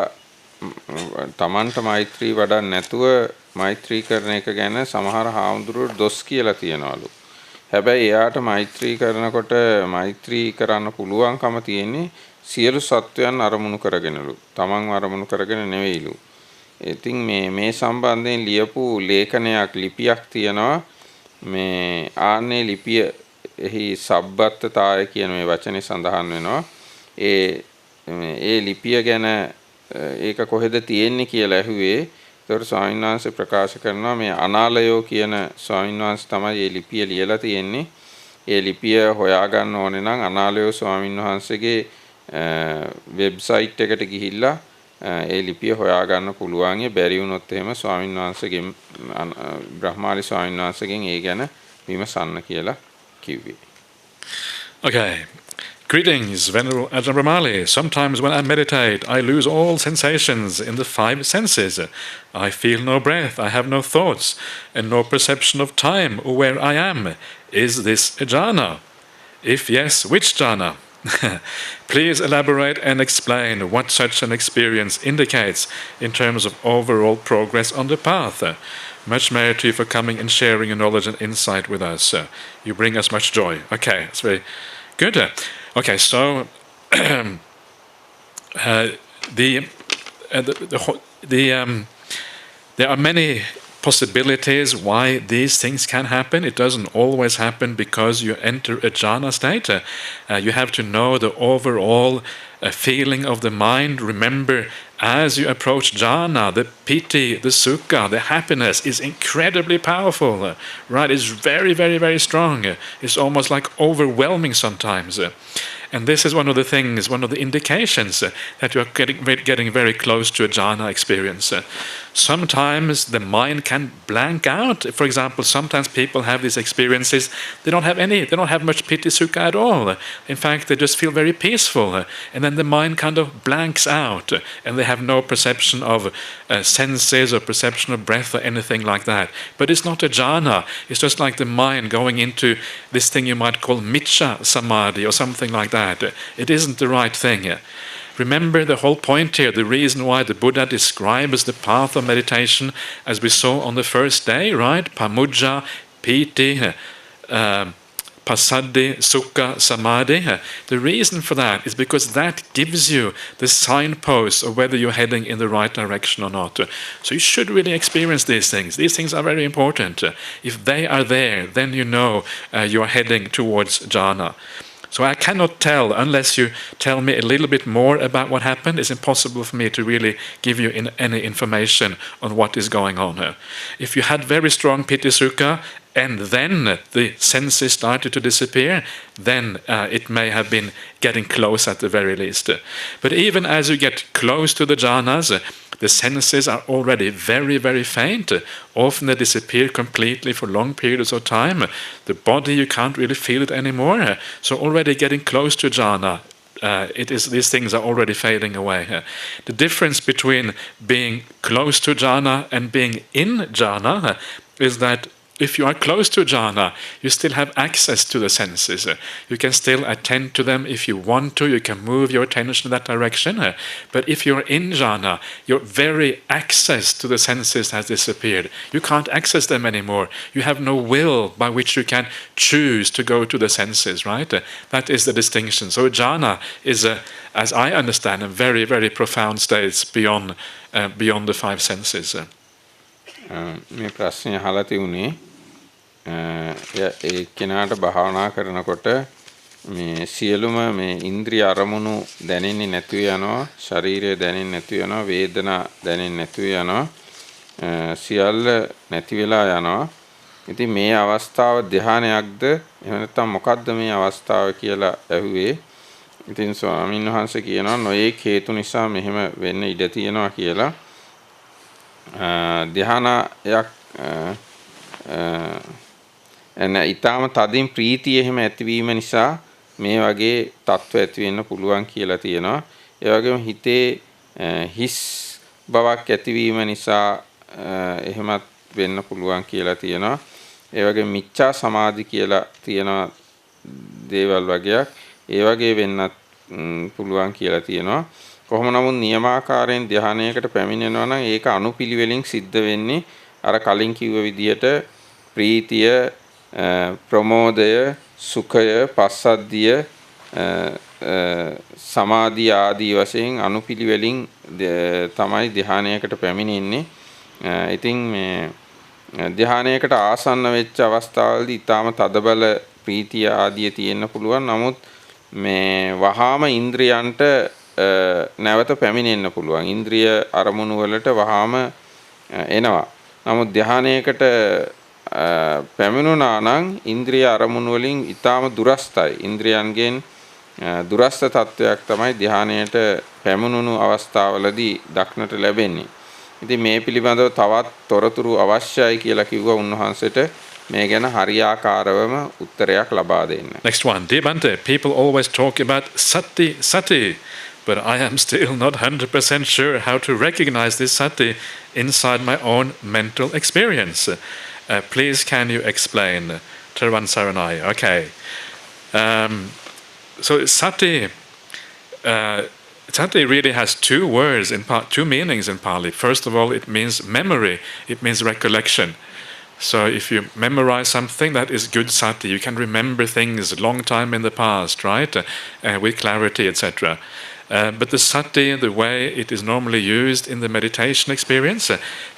තමන්ට මෛත්‍රී වඩන්න නැතුව මෛත්‍රී කරන එක ගැන සමහර හාමුදුරුවෝ දොස් කියලා තියනවලු. හැබැයි එයාට මෛත්‍රී කරනකොට මෛත්‍රී කරන්න පුළුවන්කම තියෙන්නේ සියලු සත්වයන් අරමුණු කරගෙනලු. තමන්ව අරමුණු කරගෙන නෙවෙයිලු. ඉතින් මේ සම්බන්ධයෙන් ලියපු ලේඛනයක් ලිපියක් තියෙනවා. මේ ආන්නේ ලිපිය එහි සබ්බත්තතාය කියන මේ වචනේ සඳහන් වෙනවා. ඒ ලිපිය ගැන ඒක කොහෙද තියෙන්නේ කියලා ඇහුවේ. ඒතකොට ස්වාමීන් වහන්සේ ප්‍රකාශ කරනවා මේ අනාලයෝ කියන ස්වාමීන් වහන්සේ තමයි මේ ලිපිය ලියලා තියෙන්නේ. ඒ ලිපිය හොයාගන්න ඕනේ නම් අනාලයෝ ස්වාමීන් වහන්සේගේ වෙබ්සයිට් එකට ගිහිල්ලා ඒ ලිපිය හොයාගන්න පුළුවන්. බැරි වුණොත් එහෙම ස්වාමීන් වහන්සේගෙන් බ්‍රහ්මාලි ස්වාමීන් වහන්සේගෙන් ඒ ගැන විමසන්න කියලා කිව්වේ. Okay. Greetings, Venerable Ajahn Brahmali. Sometimes when I meditate, I lose all sensations in the 5 senses. I feel no breath, I have no thoughts, and no perception of time or where I am. Is this a jhana? If yes, which jhana? Please elaborate and explain what such an experience indicates in terms of overall progress on the path. Much merit to you for coming and sharing your knowledge and insight with us. You bring us much joy. Okay, that's very good. Okay, so there are many possibilities why these things can happen. It doesn't always happen because you enter a jhana state. You have to know the overall feeling of the mind. Remember, as you approach jhana, the piti, the sukha, the happiness is incredibly powerful. Right? It's very, very, very strong. It's almost like overwhelming sometimes. And this is one of the things, one of the indications that you are getting very close to a jhana experience. Sometimes the mind can blank out. For example, sometimes people have these experiences, they don't have much piti sukha at all. In fact, they just feel very peaceful. And then the mind kind of blanks out, and they have no perception of senses or perception of breath or anything like that. But it's not a jhana. It's just like the mind going into this thing you might call miccha samadhi or something like that. It isn't the right thing. Remember the whole point here, the reason why the Buddha describes the path of meditation as we saw on the first day, right? Pamujja, piti, passaddhi, sukha, samadhi. The reason for that is because that gives you the signpost of whether you're heading in the right direction or not. So you should really experience these things. These things are very important. If they are there, then you know you are heading towards jhana. So I cannot tell, unless you tell me a little bit more about what happened. It's impossible for me to really give you any information on what is going on here. If you had very strong piti sukha, and then the senses started to disappear, then it may have been getting close at the very least. But even as you get close to the jhanas, the senses are already very, very faint. Often they disappear completely for long periods of time. The body, you can't really feel it anymore. So already getting close to jhana, these things are already fading away. The difference between being close to jhana and being in jhana is that if you are close to jhana, you still have access to the senses. You can still attend to them if you want to. You can move your attention in that direction. But if you're in jhana, your very access to the senses has disappeared. You can't access them anymore. You have no will by which you can choose to go to the senses, right? That is the distinction. So jhana is, as I understand, a very, very profound state beyond the 5 senses. මේ ප්‍රශ්නේ අහලා තියුනේ ඒ කෙනාට භාවනා කරනකොට මේ සියලුම මේ ඉන්ද්‍රිය අරමුණු දැනෙන්නේ නැතුව යනවා, ශරීරය දැනෙන්නේ නැතුව යනවා, වේදනා දැනෙන්නේ නැතුව යනවා, සියල්ල නැති වෙලා යනවා. ඉතින් මේ අවස්ථාව ධ්‍යානයක්ද එහෙම නැත්නම් මොකක්ද මේ අවස්ථාව කියලා ඇහුවේ. ඉතින් ස්වාමීන් වහන්සේ කියනවා නොයෙක් හේතු නිසා මෙහෙම වෙන්න ඉඩ තියෙනවා කියලා. ධ්‍යානයක් ඊටාම තදින් ප්‍රීතිය එහෙම ඇතිවීම නිසා මේ වගේ තත්ත්ව ඇති වෙන්න පුළුවන් කියලා තියෙනවා. ඒ වගේම හිතේ හිස් බවක් ඇතිවීම නිසා එහෙමත් වෙන්න පුළුවන් කියලා තියෙනවා. ඒ වගේ මිච්ඡා සමාධි කියලා තියෙනවා දේවල් වගේක්. ඒ වගේ වෙන්නත් පුළුවන් කියලා තියෙනවා. කොහොම නමුත් නියමාකාරයෙන් ධ්‍යානයකට පැමිණෙනවා නම් ඒක අනුපිළිවෙලින් සිද්ධ වෙන්නේ අර කලින් කිව්ව විදිහට ප්‍රීතිය ප්‍රමෝදය, සුඛය, පස්සද්ධිය, සමාධිය ආදී වශයෙන් අනුපිළිවෙලින් තමයි ධ්‍යානයකට පැමිණෙන්නේ. ඉතින් මේ ධ්‍යානයකට ආසන්න වෙච්ච අවස්ථාවලදී ඊටාම තදබල ප්‍රීතිය ආදිය තියෙන්න පුළුවන්. නමුත් මේ වහාම ඉන්ද්‍රියන්ට නැවත පැමිණෙන්න පුළුවන්. ඉන්ද්‍රිය අරමුණු වලට වහාම එනවා. නමුත් ධ්‍යානයකට පැමිණුණා නම් ඉන්ද්‍රිය අරමුණු වලින් ඊටාම දුරස්තයි. ඉන්ද්‍රියන්ගෙන් දුරස්ත තත්වයක් තමයි ධ්‍යානයට පැමිණුණු අවස්ථාවලදී දක්නට ලැබෙන්නේ. ඉතින් මේ පිළිබඳව තවත් තොරතුරු අවශ්‍යයි කියලා කිව්වා උන්වහන්සේට මේ ගැන හරියාකාරවම උත්තරයක් ලබා දෙන්න. Next one. Dear Bhante, people always talk about sati, but I am still not 100% sure how to recognize this sati inside my own mental experience. Please can you explain? Tervan Saranai. Okay. So sati really has two words two meanings in Pali. First of all, it means memory. It means recollection. So if you memorize something, that is good sati. You can remember things a long time in the past, right? With clarity, etc. But the sati, the way it is normally used in the meditation experience,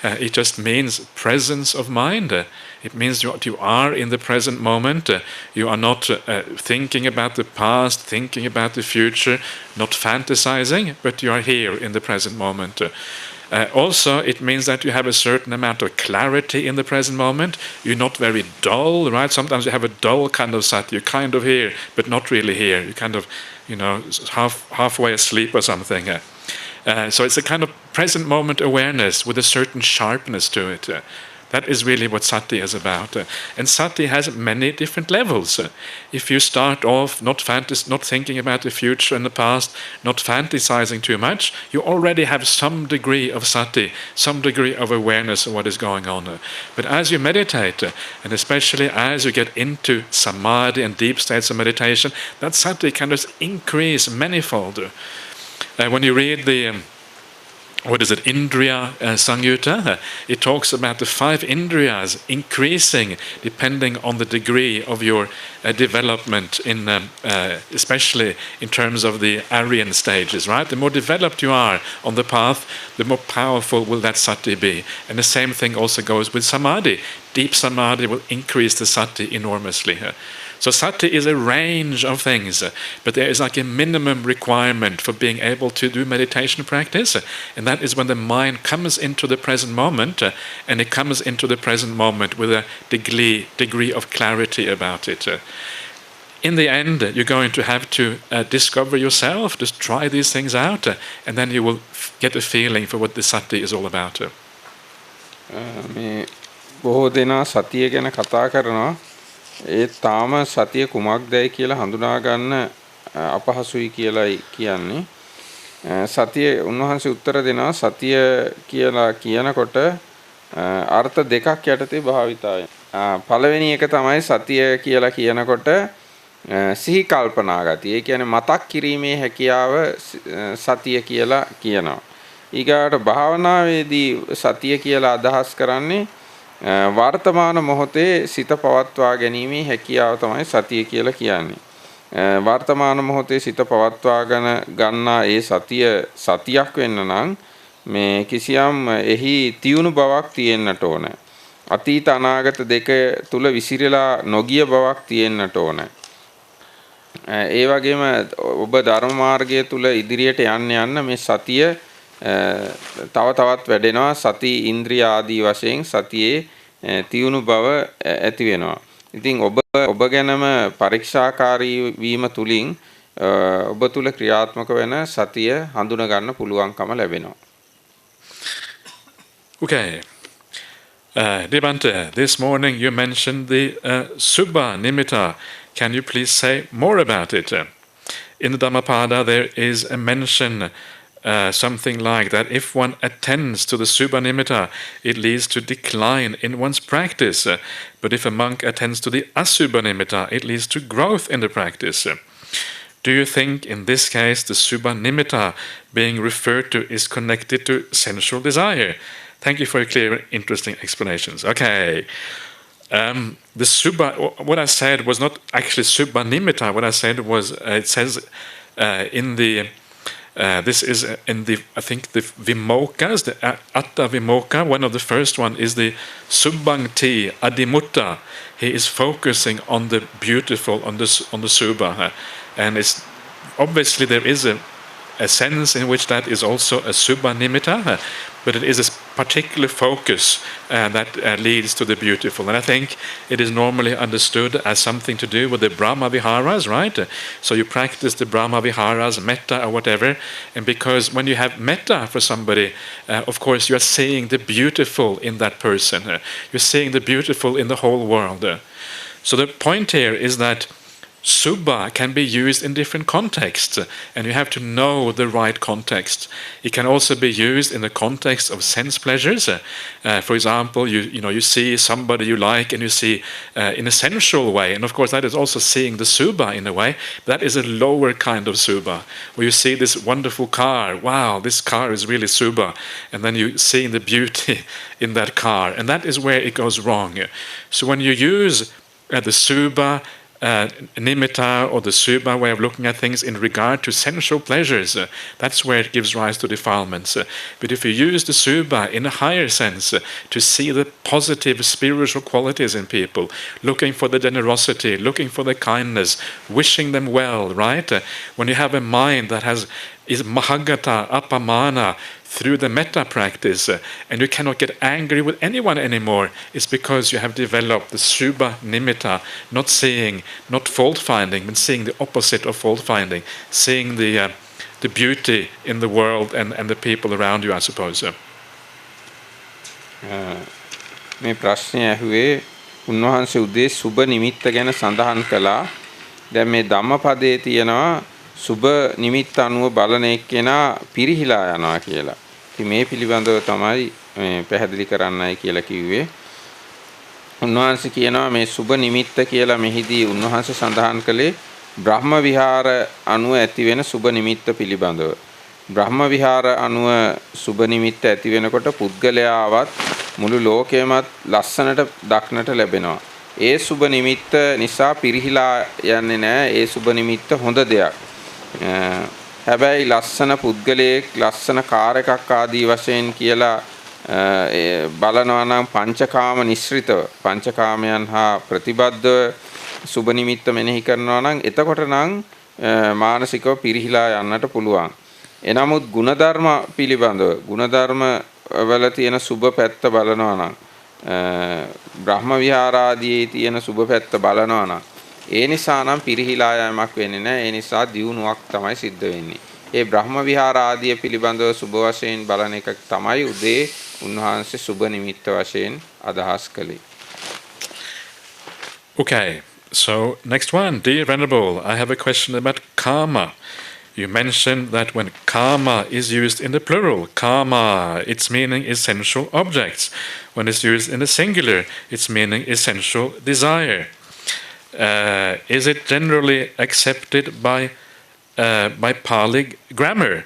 it just means presence of mind. It means you are in the present moment. You are not thinking about the past, thinking about the future, not fantasizing, but you are here in the present moment. Also, it means that you have a certain amount of clarity in the present moment. You're not very dull, right? Sometimes you have a dull kind of sati. You're kind of here, but not really here. You're kind of, halfway asleep or something. So it's a kind of present moment awareness with a certain sharpness to it. That is really what sati is about. And sati has many different levels. If you start off not thinking about the future and the past, not fantasizing too much, you already have some degree of sati, some degree of awareness of what is going on. But as you meditate, and especially as you get into samadhi and deep states of meditation, that sati can just increase manifold. When you read the Indriya Samyutta, it talks about the 5 Indriyas increasing depending on the degree of your development, especially in terms of the Aryan stages, right? The more developed you are on the path, the more powerful will that sati be. And the same thing also goes with samadhi. Deep samadhi will increase the sati enormously. So sati is a range of things, but there is like a minimum requirement for being able to do meditation practice, and that is when the mind comes into the present moment, and it comes into the present moment with a degree of clarity about it. In the end, you're going to have to discover yourself, just try these things out, and then you will get a feeling for what the sati is all about. බොහෝ දෙනා සතිය ගැන කතා කරනවා. ඒ තාම සතිය කුමක්දයි කියලා හඳුනා ගන්න අපහසුයි කියලායි කියන්නේ. සතිය උන්වහන්සේ උත්තර දෙනවා සතිය කියලා කියනකොට අර්ථ දෙකක් යටතේ භාවිතයි. පළවෙනි එක තමයි සතිය කියලා කියනකොට සිහි කල්පනා ගතිය. ඒ කියන්නේ මතක් කිරීමේ හැකියාව සතිය කියලා කියනවා. ඊගාට භාවනාවේදී සතිය කියලා අදහස් කරන්නේ වර්තමාන මොහොතේ සිත පවත්වා ගැනීමේ හැකියාව තමයි සතිය කියලා කියන්නේ. වර්තමාන මොහොතේ සිත පවත්වාගෙන ගන්නා ඒ සතිය සතියක් වෙන්න නම් මේ කිසියම් එහි තියුණු බවක් තියෙන්නට ඕන. අතීත අනාගත දෙක තුල විසිරලා නොගිය බවක් තියෙන්නට ඕන. ඒ වගේම ඔබ ධර්ම මාර්ගය තුල ඉදිරියට යන්න මේ සතිය තව තවත් වැඩෙනවා. සති ඉන්ද්‍රිය ආදී වශයෙන් සතියේ තියුණු බව ඇති වෙනවා. ඉතින් ඔබ ගැනම පරීක්ෂාකාරී වීම තුලින් ඔබ තුල ක්‍රියාත්මක වෙන සතිය හඳුනා ගන්න පුළුවන්කම ලැබෙනවා. Okay. Dear Bhante, this morning you mentioned the Subha Nimitta. Can you please say more about it? In the Dhammapada there is a mention something like that if one attends to the Subha Nimitta, it leads to decline in one's practice. But if a monk attends to the Asubha Nimitta, it leads to growth in the practice. Do you think in this case the Subha Nimitta being referred to is connected to sensual desire? Thank you for your clear, interesting explanations. Okay. The Subha, what I said was not actually Subha Nimitta. What I said was, it says in the, this is in the, I think the Vimokas, the Atta Vimoka, one of the first one is the Subhangti Adimutta. He is focusing on the beautiful, on the Subha. And it's obviously there is a sense in which that is also a Subha Nimitta, but it is a particular focus that leads to the beautiful. And I think it is normally understood as something to do with the Brahma Viharas, right? So you practice the Brahma Viharas, metta or whatever, and because when you have metta for somebody, of course you are seeing the beautiful in that person. You're seeing the beautiful in the whole world. So the point here is that Subha can be used in different contexts, and you have to know the right context. It can also be used in the context of sense pleasures. For example, you see somebody you like, and you see in a sensual way, and of course that is also seeing the Subha in a way. That is a lower kind of Subha, where you see this wonderful car. Wow, this car is really Subha, and then you see the beauty in that car, and that is where it goes wrong. So when you use the Subha nimitta or the Subha way of looking at things in regard to sensual pleasures, that's where it gives rise to defilements. But if you use the Subha in a higher sense to see the positive spiritual qualities in people, looking for the generosity, looking for the kindness, wishing them well, right? When you have a mind that is mahagata, apamana, through the metta practice, and you cannot get angry with anyone anymore, it's because you have developed the Subha Nimitta, not seeing, not fault finding, but seeing the opposite of fault finding, seeing the beauty in the world and the people around you, I suppose. මේ ප්‍රශ්නය ඇහුවේ උන්වහන්සේ උදේ සුබ නිමිත්ත ගැන සඳහන් කළා. දැන් මේ ධම්මපදයේ තියෙනවා සුබ නිමිත්ත අනුව බලන එක්කෙනා පිරිහිලා යනවා කියලා. ඉතින් මේ පිළිබඳව තමයි මේ පැහැදිලි කරන්නයි කියලා කිව්වේ. උන්වහන්සේ කියනවා මේ සුබ නිමිත්ත කියලා මෙහිදී උන්වහන්සේ සඳහන් කළේ බ්‍රහ්ම විහාර අනුව ඇති වෙන සුබ නිමිත්ත පිළිබඳව. බ්‍රහ්ම විහාර අනුව සුබ නිමිත්ත ඇති වෙනකොට පුද්ගලයාවත් මුළු ලෝකෙමත් ලස්සනට දක්නට ලැබෙනවා. ඒ සුබ නිමිත්ත නිසා පිරිහිලා යන්නේ නැහැ. ඒ සුබ නිමිත්ත හොඳ දෙයක්. හැබැයි ලස්සන පුද්ගලයෙක් ලස්සන කාර් එකක් ආදී වශයෙන් කියලා බලනවා නම් පංචකාම නිස්ෘතව පංචකාමයන් හා ප්‍රතිබද්ධව සුබ නිමිත්ත මෙනෙහි කරනවා නම් එතකොට නම් මානසිකව පිරිහිලා යන්නට පුළුවන්. එනමුත් ಗುಣධර්ම පිළිබඳව ಗುಣධර්ම වල තියෙන සුබ පැත්ත බලනවා නම් බ්‍රහ්ම විහාරාදී තියෙන සුබ පැත්ත බලනවා නම් ඒ නිසා නම් පිරිහිලා යෑමක් වෙන්නේ නැහැ. ඒ නිසා දියුණුවක් තමයි සිද්ධ වෙන්නේ. ඒ බ්‍රහ්ම විහාර ආදී පිළිබඳව සුබ වශයෙන් බලන එක තමයි උදේ උන්වහන්සේ සුබ නිමිත්ත වශයෙන් අදහස් කළේ. Okay, so next one. Dear Venerable, I have a question about karma. You mentioned that when karma is used in the plural, karma, its meaning is sensual objects. When it's used in the singular, its meaning is sensual desire. Is it generally accepted by Pali grammar?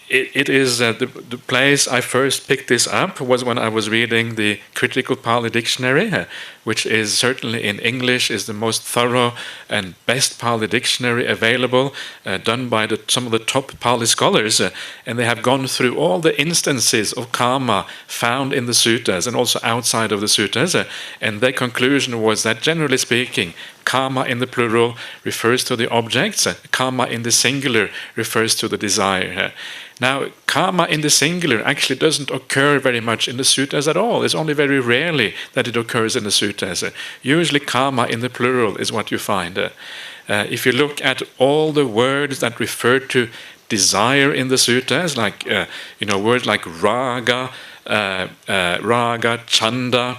It is the place I first picked this up was when I was reading the Critical Pali Dictionary, which is certainly in English is the most thorough and best Pali dictionary available, done by some of the top Pali scholars, and they have gone through all the instances of karma found in the suttas and also outside of the suttas, and their conclusion was that generally speaking, karma in the plural refers to the objects, karma in the singular refers to the desire. Now, karma in the singular actually doesn't occur very much in the suttas at all. It's only very rarely that it occurs in the suttas. Usually karma in the plural is what you find. If you look at all the words that refer to desire in the suttas, like words like raga, chanda.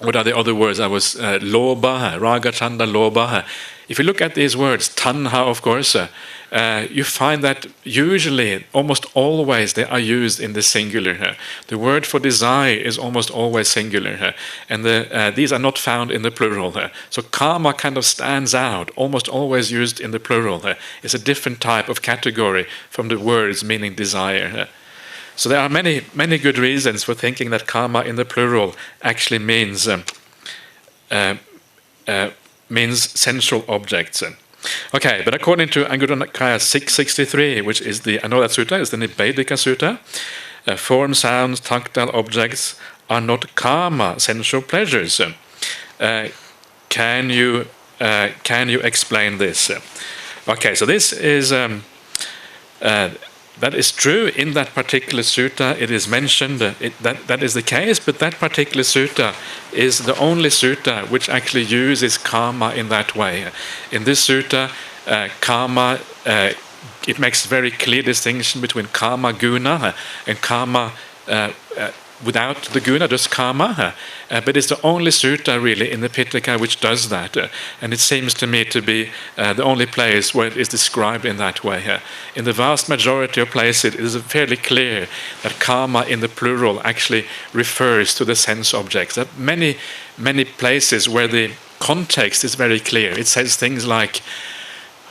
What are the other words? Lobha, raga, chanda, lobha. If you look at these words, tanha, of course, you find that usually, almost always, they are used in the singular. The word for desire is almost always singular, and these are not found in the plural. So karma kind of stands out, almost always used in the plural. It's a different type of category from the words meaning desire. So there are many good reasons for thinking that karma in the plural actually means sensual objects. Okay, but according to Anguttara Nikaya 663, which is I know that sutta is the Nibbedika Sutta, form, sounds, tactile objects are not karma, sensual pleasures. Can you explain this? Okay, so this is that is true in that particular sutta. It is mentioned that is the case, but that particular sutta is the only sutta which actually uses karma in that way. In this sutta, karma, it makes very clear distinction between karma guna and karma without the guna, just karma. But it's the only sutta really in the Pitaka which does that. And it seems to me to be the only place where it is described in that way. In the vast majority of places, it is fairly clear that karma in the plural actually refers to the sense objects. There are many places where the context is very clear. It says things like,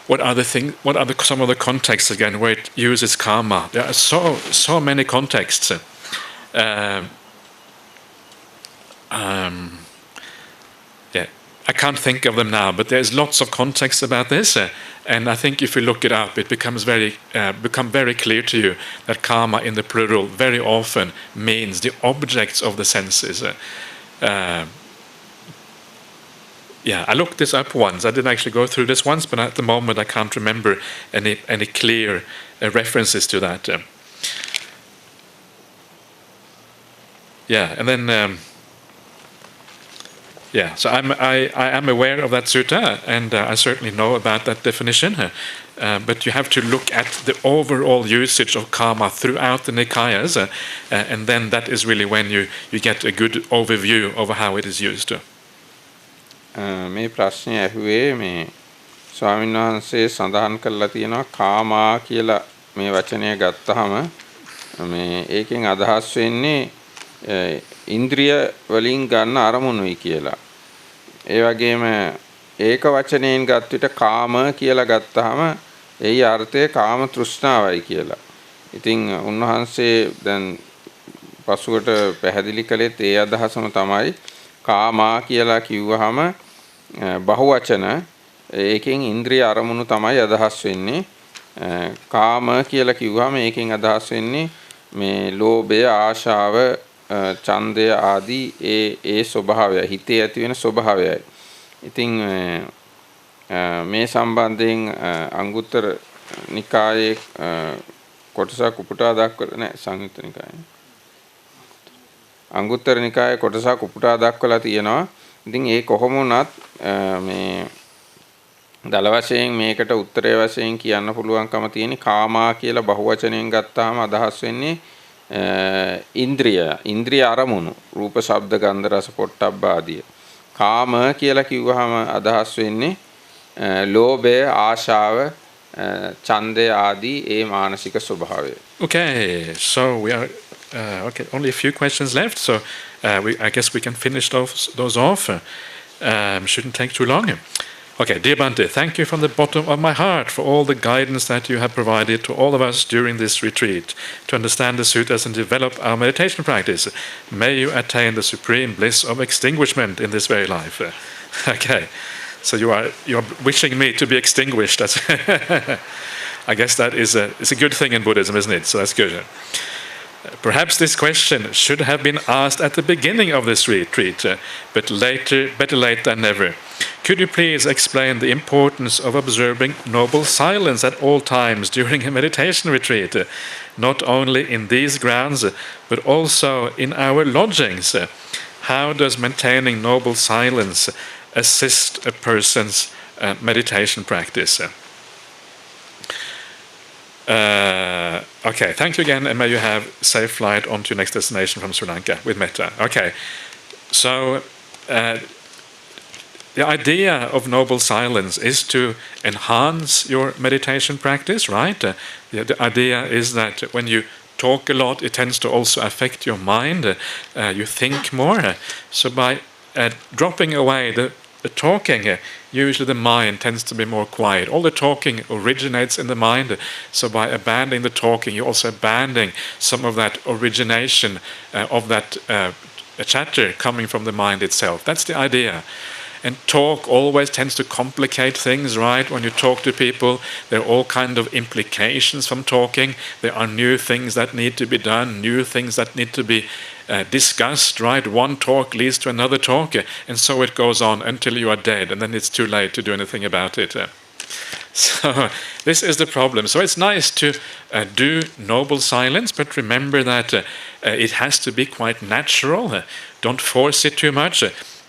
what are some of the contexts again where it uses karma? There are so many contexts. I can't think of them now, but there's lots of context about this, and I think if you look it up, it becomes become very clear to you that karma in the plural very often means the objects of the senses. I looked this up once. I didn't actually go through this once, but at the moment I can't remember any clear references to that. And then so I am aware of that sutta, and I certainly know about that definition. But you have to look at the overall usage of karma throughout the Nikayas, and then that is really when you get a good overview of how it is used. මේ ප්‍රශ්නේ ඇහුවේ මේ ස්වාමීන් වහන්සේ සඳහන් කරලා තියෙනවා කාමා කියලා මේ වචනය ගත්තාම මේ ඒකෙන් අදහස් වෙන්නේ ඉන්ද්‍රිය වලින් ගන්න අරමුණුයි කියලා. ඒ වගේම ඒක වචනයෙන් ගත් විට කාම කියලා ගත්තාම එයි අර්ථය කාම තෘෂ්ණාවයි කියලා. ඉතින් උන්වහන්සේ දැන් පසුකට පැහැදිලි කළේත් ඒ අදහසම තමයි කාමා කියලා කිව්වහම බහුවචන ඒකෙන් ඉන්ද්‍රිය අරමුණු තමයි අදහස් වෙන්නේ. කාම කියලා කිව්වහම ඒකෙන් අදහස් වෙන්නේ මේ ලෝභය, ආශාව, ඡන්දය ආදී ඒ ස්වභාවය, හිතේ ඇති වෙන ස්වභාවයයි. ඉතින් මේ සම්බන්ධයෙන් අංගුත්තර නිකායේ කොටසක් උපුටා දක්වලා නැහැ සංයුත්ත නිකායේ. අංගුත්තර නිකායේ කොටසක් උපුටා දක්වලා තියෙනවා. ඉතින් ඒ කොහොම වුණත් මේ දල වශයෙන් මේකට උත්තරය වශයෙන් කියන්න පුළුවන්කම තියෙන්නේ කාමා කියලා බහුවචනයෙන් ගත්තාම අදහස් වෙන්නේ ඉන්ද්‍රිය අරමුණු රූප ශබ්ද ගන්ධ රස පොට්ටබ්බ ආදිය. කාම කියලා කිව්වහම අදහස් වෙන්නේ ලෝභය, ආශාව, ඡන්දය ආදී ඒ මානසික ස්වභාවය. Okay, so we are only a few questions left, so I guess we can finish those off. Shouldn't take too long. Okay, dear Bhante, thank you from the bottom of my heart for all the guidance that you have provided to all of us during this retreat to understand the suttas and develop our meditation practice. May you attain the supreme bliss of extinguishment in this very life. Okay, so you are wishing me to be extinguished. That's I guess that is it's a good thing in Buddhism, isn't it? So that's good. Perhaps this question should have been asked at the beginning of this retreat, but better late than never. Could you please explain the importance of observing noble silence at all times during a meditation retreat, not only in these grounds, but also in our lodgings? How does maintaining noble silence assist a person's meditation practice? Okay, thank you again, and may you have safe flight on to your next destination from Sri Lanka with metta. Okay, so the idea of noble silence is to enhance your meditation practice, right? The idea is that when you talk a lot, it tends to also affect your mind. You think more. So by dropping away the the talking, usually the mind tends to be more quiet. All the talking originates in the mind, so by abandoning the talking, you're also abandoning some of that origination of that chatter coming from the mind itself. That's the idea. And talk always tends to complicate things, right? When you talk to people, there are all kind of implications from talking. There are new things that need to be done, new things that need to be discussed, right? One talk leads to another talk, and so it goes on until you are dead, and then it's too late to do anything about it. So this is the problem. So it's nice to do noble silence, but remember that it has to be quite natural. Don't force it too much.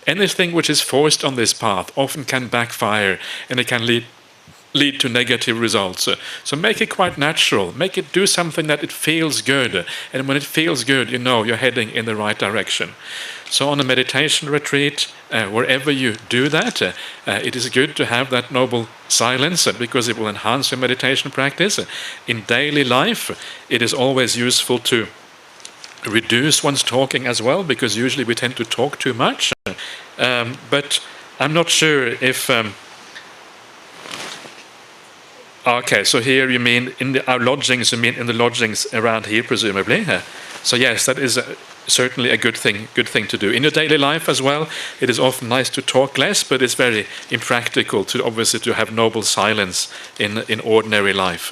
Anything which is forced on this path often can backfire, and it can lead to negative results. So make it quite natural. Make it do something that it feels good. And when it feels good, you know you're heading in the right direction. So on a meditation retreat, wherever you do that, it is good to have that noble silence because it will enhance your meditation practice. In daily life, it is always useful to reduce one's talking as well, because usually we tend to talk too much. But I'm not sure if... okay, so here you mean in our lodgings, you mean in the lodgings around here, presumably. So yes, that is certainly a good thing to do. In your daily life as well, it is often nice to talk less, but it's very impractical to obviously to have noble silence in ordinary life.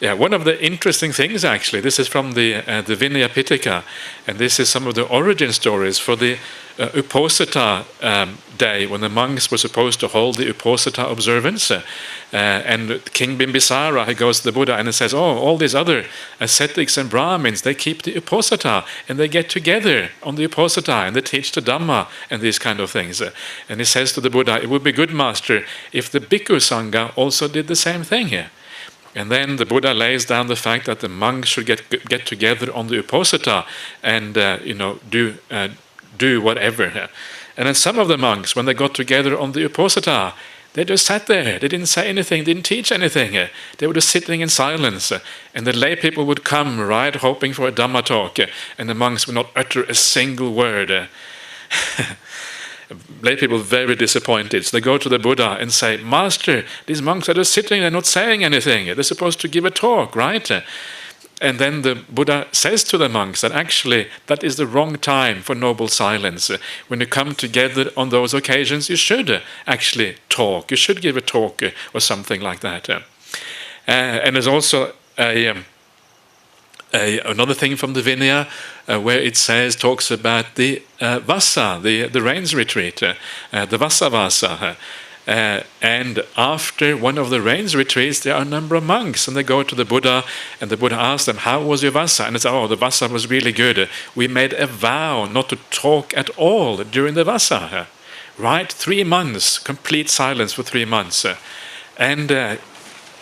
Yeah, one of the interesting things, actually, this is from the Vinaya Pitaka, and this is some of the origin stories for the Uposatha day, when the monks were supposed to hold the Uposatha observance. And King Bimbisara, he goes to the Buddha and he says, oh, all these other ascetics and Brahmins, they keep the Uposatha, and they get together on the Uposatha, and they teach the Dhamma, and these kind of things. And he says to the Buddha, it would be good, Master, if the Bhikkhu Sangha also did the same thing here. And then the Buddha lays down the fact that the monks should get together on the Uposatha and do whatever. And then some of the monks, when they got together on the Uposatha, they just sat there. They didn't say anything, didn't teach anything. They were just sitting in silence. And the lay people would come, right, hoping for a Dhamma talk, and the monks would not utter a single word. Lay people very disappointed. So they go to the Buddha and say, Master, these monks are just sitting there not saying anything. They're supposed to give a talk, right? And then the Buddha says to the monks that actually that is the wrong time for noble silence. When you come together on those occasions, you should actually talk. You should give a talk or something like that. And there's also another thing from the Vinaya where it talks about the Vassa, the rains retreat, the Vassavasa. And after one of the rains retreats, there are a number of monks, and they go to the Buddha, and the Buddha asks them, how was your Vassa? And they say, oh, the Vassa was really good. We made a vow not to talk at all during the Vassa. Right? 3 months, complete silence for 3 months. And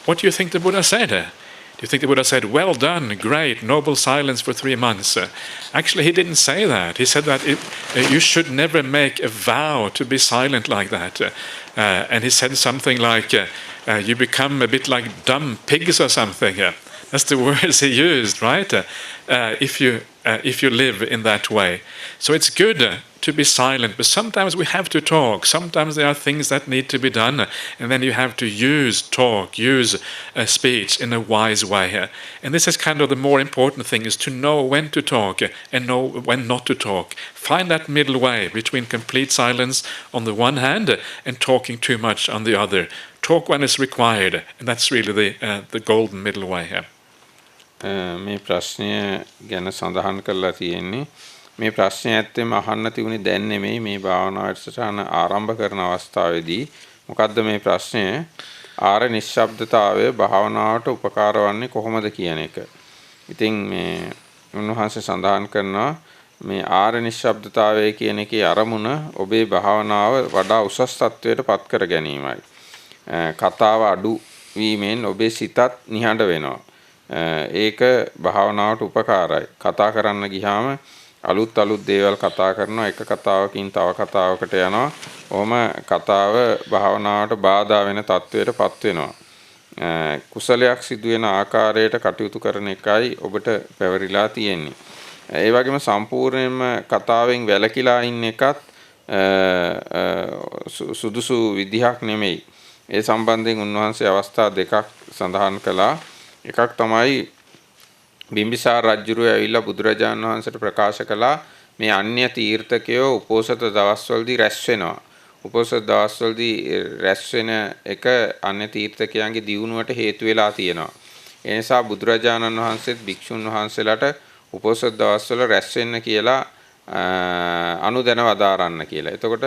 what do you think the Buddha said? Do you think the Buddha said, well done, great, noble silence for 3 months? Actually, he didn't say that. He said that you should never make a vow to be silent like that. And he said something like, you become a bit like dumb pigs or something. That's the words he used, right? If you live in that way. So it's good to be silent, but sometimes we have to talk. Sometimes there are things that need to be done, and then you have to use speech in a wise way. And this is kind of the more important thing, is to know when to talk and know when not to talk. Find that middle way between complete silence on the one hand and talking too much on the other. Talk when it's required, and that's really the golden middle way here. මේ ප්‍රශ්නය ගැන සඳහන් කරලා තියෙන්නේ මේ ප්‍රශ්නය ඇත්තෙම අහන්න තිබුණේ දැන් නෙමෙයි මේ භාවනා වැඩසටහන ආරම්භ කරන අවස්ථාවේදී මොකද්ද මේ ප්‍රශ්නය ආර නිශ්ශබ්දතාවය භාවනාවට උපකාර වන්නේ කොහොමද කියන එක. ඉතින් මේ උන්වහන්සේ සඳහන් කරනවා මේ ආර නිශ්ශබ්දතාවය කියන එකේ අරමුණ ඔබේ භාවනාව වඩා උසස් තත්වයට පත් කර ගැනීමයි. කතාව අඩු වීමෙන් ඔබේ සිතත් නිහඬ වෙනවා. ඒක භාවනාවට උපකාරයි. කතා කරන්න ගියාම අලුත් දේවල් කතා කරනවා, එක කතාවකින් තව කතාවකට යනවා. ඔහොම කතාව භාවනාවට බාධා වෙන තත්වයකටපත් වෙනවා. කුසලයක් සිදු වෙන ආකාරයට කටයුතු කරන එකයි ඔබට පැවරිලා තියෙන්නේ. ඒ වගේම සම්පූර්ණයෙන්ම කතාවෙන් වැළකීලා ඉන්න එකත් සුදුසු විදිහක් නෙමෙයි. ඒ සම්බන්ධයෙන් උන්වහන්සේ අවස්ථා දෙකක් සඳහන් කළා. එකක් තමයි බිම්බිසාර රජුරෝ ඇවිල්ලා බුදුරජාණන් වහන්සේට ප්‍රකාශ කළා මේ අන්‍ය තීර්ථකයෝ උපෝසත දවස්වලදී රැස් වෙනවා. උපෝසත දවස්වලදී රැස් වෙන එක අන්‍ය තීර්ථකයන්ගේ දියුණුවට හේතු වෙලා තියෙනවා. ඒ නිසා බුදුරජාණන් වහන්සේත් භික්ෂුන් වහන්සේලාට උපෝසත දවස්වල රැස් වෙන්න කියලා අනුදැන වදාරන්න කියලා. එතකොට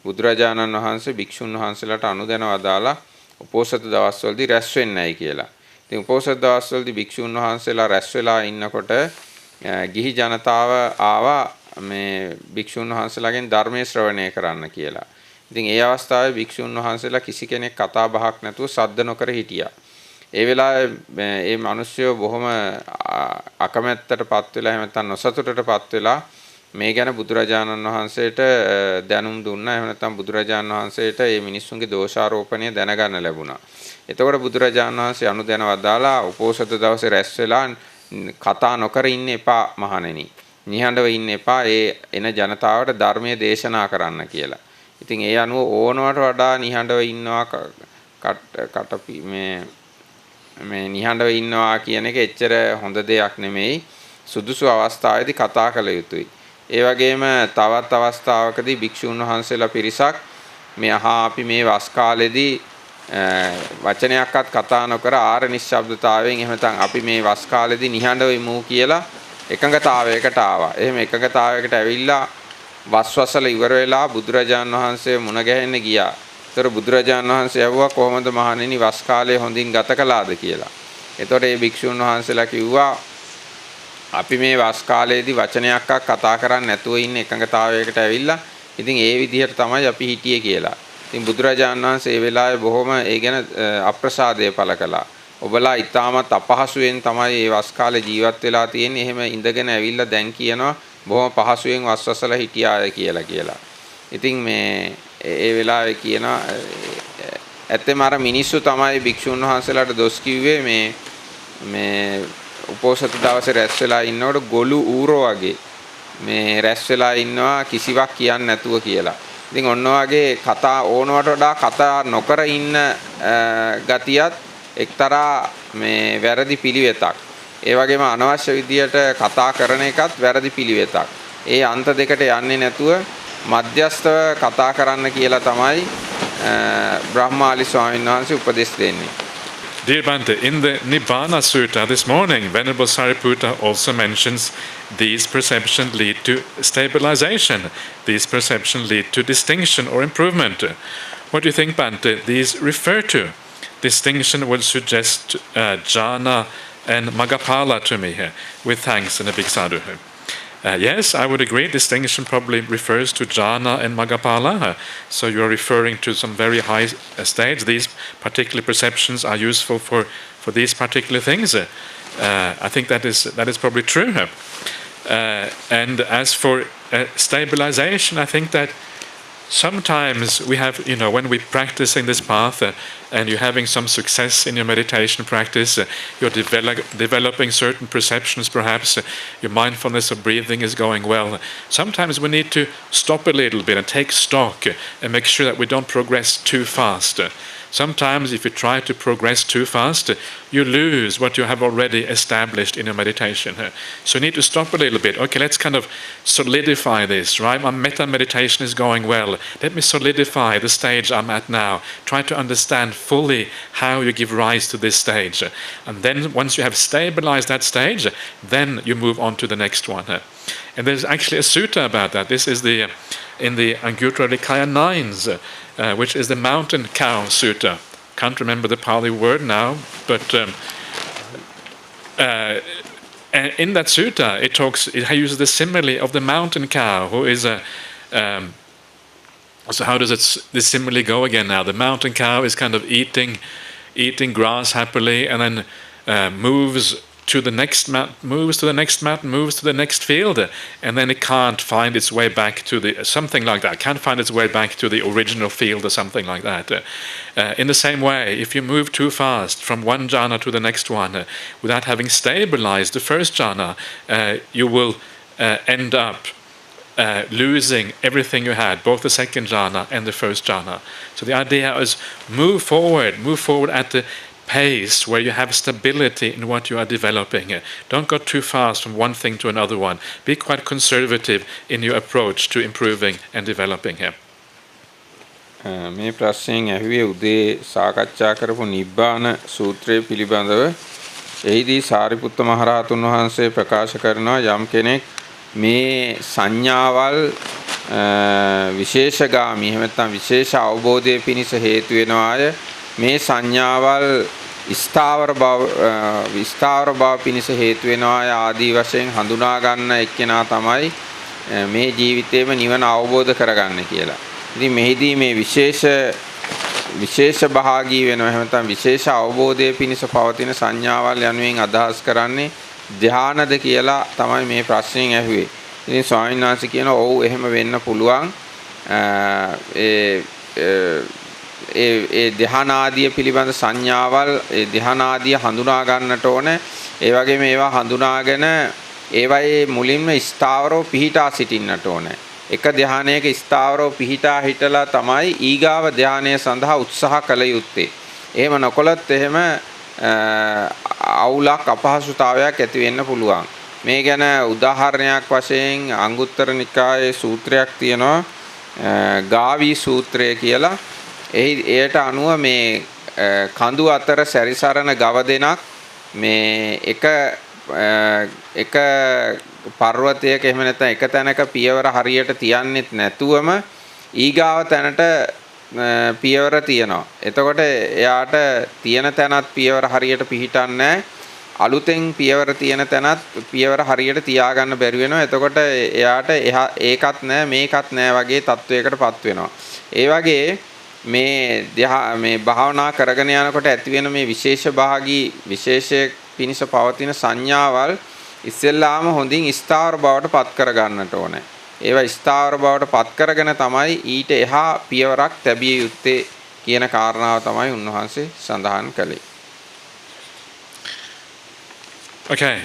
බුදුරජාණන් වහන්සේ භික්ෂුන් වහන්සේලාට අනුදැන වදාලා උපෝසත දවස්වලදී රැස් වෙන්නයි කියලා. ඉතින් උපෝසත දවස්වලදී භික්ෂුන් වහන්සේලා රැස් වෙලා ඉන්නකොට ගිහි ජනතාව ආවා මේ භික්ෂුන් වහන්සේලාගෙන් ධර්මයේ ශ්‍රවණය කරන්න කියලා. ඉතින් ඒ අවස්ථාවේ භික්ෂුන් වහන්සේලා කිසි කෙනෙක් කතා බහක් නැතුව සද්ද නොකර හිටියා. ඒ වෙලාවේ මේ මිනිස්සු බොහොම අකමැත්තටපත් වෙලා එහෙම නැත්නම් නොසතුටටපත් වෙලා මේ ගැන බුදුරජාණන් වහන්සේට දැනුම් දුන්නා. එහෙම නැත්නම් බුදුරජාණන් වහන්සේට මේ මිනිස්සුන්ගේ දෝෂාරෝපණය දැනගන්න ලැබුණා. එතකොට බුදුරජාණන් වහන්සේ අනුදැන වදාලා උපෝසත දවසේ රැස් වෙලා කතා නොකර ඉන්න එපා මහණෙනි. නිහඬව ඉන්න එපා. ඒ එන ජනතාවට ධර්මයේ දේශනා කරන්න කියලා. ඉතින් ඒ අනුව ඕනවට වඩා නිහඬව ඉන්නවා මේ නිහඬව ඉන්නවා කියන එක එච්චර හොඳ දෙයක් නෙමෙයි. සුදුසු අවස්ථාවේදී කතා කළ යුතුයි. ඒ වගේම තවත් අවස්ථාවකදී භික්ෂුන් වහන්සේලා පිරිසක් මේ අපි මේ වස් කාලෙදී වචනයක්වත් කතා නොකර ආර නිශ්ශබ්දතාවයෙන් එහෙම නැත්නම් අපි මේ වස් කාලෙදී නිහඬව ඉමු කියලා එකඟතාවයකට ආවා. එහෙම එකඟතාවයකට ඇවිල්ලා වස්වසල ඉවර වෙලා බුදුරජාණන් වහන්සේ මුණ ගැහෙන්න ගියා. ඒතර බුදුරජාණන් වහන්සේ ඇහුවා කොහොමද මහණෙනි වස් කාලය හොඳින් ගත කළාද කියලා. එතකොට මේ භික්ෂුන් වහන්සේලා කිව්වා අපි මේ වස් කාලයේදී වචනයක්වත් කතා කරන්නේ නැතුව ඉන්න එකඟතාවයකට ඇවිල්ලා ඉතින් ඒ විදිහට තමයි අපි හිටියේ කියලා. ඉතින් බුදුරජාණන් වහන්සේ ඒ වෙලාවේ බොහොම ඒ ගැන අප්‍රසාදය පළ කළා. ඔබලා ඊටමත් අපහසුයෙන් තමයි මේ වස් කාලේ ජීවත් වෙලා තියෙන්නේ. එහෙම ඉඳගෙන ඇවිල්ලා දැන් කියනවා බොහොම පහසුවෙන් වස්වසලා හිටියාය කියලා. ඉතින් මේ ඒ වෙලාවේ කියනවා ඇත්තම අර මිනිස්සු තමයි භික්ෂුන් වහන්සේලාට දොස් කිව්වේ මේ උපෝසත දවසේ රැස් වෙලා ඉන්නකොට ගොළු ඌරෝ වගේ මේ රැස් වෙලා ඉන්නවා කිසිවක් කියන්නේ නැතුව කියලා. ඉතින් ඔන්න ඔයගේ කතා ඕනවට වඩා කතා නොකර ඉන්න ගතියත් එක්තරා මේ වැරදි පිළිවෙතක්. ඒ වගේම අනවශ්‍ය විදියට කතා කරන එකත් වැරදි පිළිවෙතක්. ඒ අන්ත දෙකට යන්නේ නැතුව මධ්‍යස්තව කතා කරන්න කියලා තමයි බ්‍රහ්මාලි ස්වාමීන් වහන්සේ උපදෙස් දෙන්නේ. Dear Bhante, in the Nibbana Sutta this morning, Venerable Sariputta also mentions these perceptions lead to stabilization. These perceptions lead to distinction or improvement. What do you think, Bhante, these refer to? Distinction will suggest jhana and maggaphala to me here, with thanks and a big sadhu. Yes, I would agree. Distinction probably refers to jhana and maggaphala. So you are referring to some very high stage. These particular perceptions are useful for these particular things. I think that is probably true. And as for stabilization, I think that sometimes we have, when we're practicing this path and you're having some success in your meditation practice, you're developing certain perceptions perhaps, your mindfulness of breathing is going well. Sometimes we need to stop a little bit and take stock and make sure that we don't progress too fast. Sometimes if you try to progress too fast, you lose what you have already established in your meditation. So you need to stop a little bit. Okay, let's kind of solidify this, right? My metta meditation is going well. Let me solidify the stage I'm at now. Try to understand fully how you give rise to this stage. And then once you have stabilized that stage, then you move on to the next one. And there's actually a sutta about that. This is in the Anguttara Nikaya 9s, which is the mountain cow sutta. Can't remember the Pali word now, but in that sutta it uses the simile of the mountain cow, who is a so how does this simile go again now? The mountain cow is kind of eating grass happily, and then moves to the next mountain, moves to the next mountain, moves to the next field, and then it can't find its way back to something like that. Can't find its way back to the original field or something like that. In the same way, if you move too fast from one jhana to the next one without having stabilized the first jhana, you will end up losing everything you had, both the second jhana and the first jhana. So the idea is move forward at the pace where you have stability in what you are developing. Don't go too fast from one thing to another one. Be quite conservative in your approach to improving and developing here. මේ ප්‍රශ්නයෙන් ඇහුවේ උදේ සාකච්ඡා කරපු නිබ්බාන සූත්‍රයේ පිළිබඳව. එහිදී සාරිපුත්ත මහරහතුන් වහන්සේ ප්‍රකාශ කරනවා යම් කෙනෙක් මේ සංඥාවල් විශේෂගාමී එහෙම නැත්නම් විශේෂ අවබෝධයේ පිණිස හේතු වෙනවාය. මේ සංඥාවල් ස්ථාවර බව පිණිස හේතු වෙනවාය ආදී වශයෙන් හඳුනා ගන්න එක්කෙනා තමයි මේ ජීවිතේම නිවන අවබෝධ කරගන්නේ කියලා. ඉතින් මෙහිදී මේ විශේෂ භාගී වෙනවා එහෙම නැත්නම් විශේෂ අවබෝධයේ පිණිස පවතින සංඥාවල් යනුවෙන් අදහස් කරන්නේ ධ්‍යානද කියලා තමයි මේ ප්‍රශ්نين ඇහුවේ. ඉතින් ස්වාමීන් වහන්සේ කියනවා ඔව් එහෙම වෙන්න පුළුවන්. ඒ ධ්‍යානාදිය පිළිබඳ සංඥාවල් ඒ ධ්‍යානාදිය හඳුනා ගන්නට ඕනේ. ඒ වගේම ඒවා හඳුනාගෙන ඒවයේ මුලින්ම ස්ථාවරව පිහිටා සිටින්නට ඕනේ. එක ධ්‍යානයක ස්ථාවරව පිහිටා හිටලා තමයි ඊගාව ධ්‍යානය සඳහා උත්සාහ කළ යුත්තේ. එහෙම නොකළොත් එහෙම අවුලක් අපහසුතාවයක් ඇති වෙන්න පුළුවන්. මේ ගැන උදාහරණයක් වශයෙන් අංගුත්තර නිකායේ සූත්‍රයක් තියෙනවා ගාවී සූත්‍රය කියලා. එයට අනුව මේ කඳු අතර සැරිසරන ගව දෙනක් මේ එක පර්වතයක එහෙම නැත්නම් එක තැනක පියවර හරියට තියන්නෙත් නැතුවම ඊගාව තැනට පියවර තියනවා. එතකොට එයාට තියෙන තැනත් පියවර හරියට පිහිටන්නේ නැහැ. අලුතෙන් පියවර තියෙන තැනත් පියවර හරියට තියාගන්න බැරි වෙනවා. එතකොට එයාට ඒකත් නැහැ මේකත් නැහැ වගේ තත්වයකටපත් වෙනවා. ඒ වගේ මේ භාවනා කරගෙන යනකොට ඇති වෙන මේ විශේෂ පිණිස පවතින සංඥාවල් ඉස්සෙල්ලාම හොඳින් ස්ථාවර බවට පත් කර ගන්නට ඕනේ. ඒවා ස්ථාවර බවට පත් කරගෙන තමයි ඊට එහා පියවරක් තැබිය යුත්තේ කියන කාරණාව තමයි උන්වහන්සේ සඳහන් කළේ. Okay,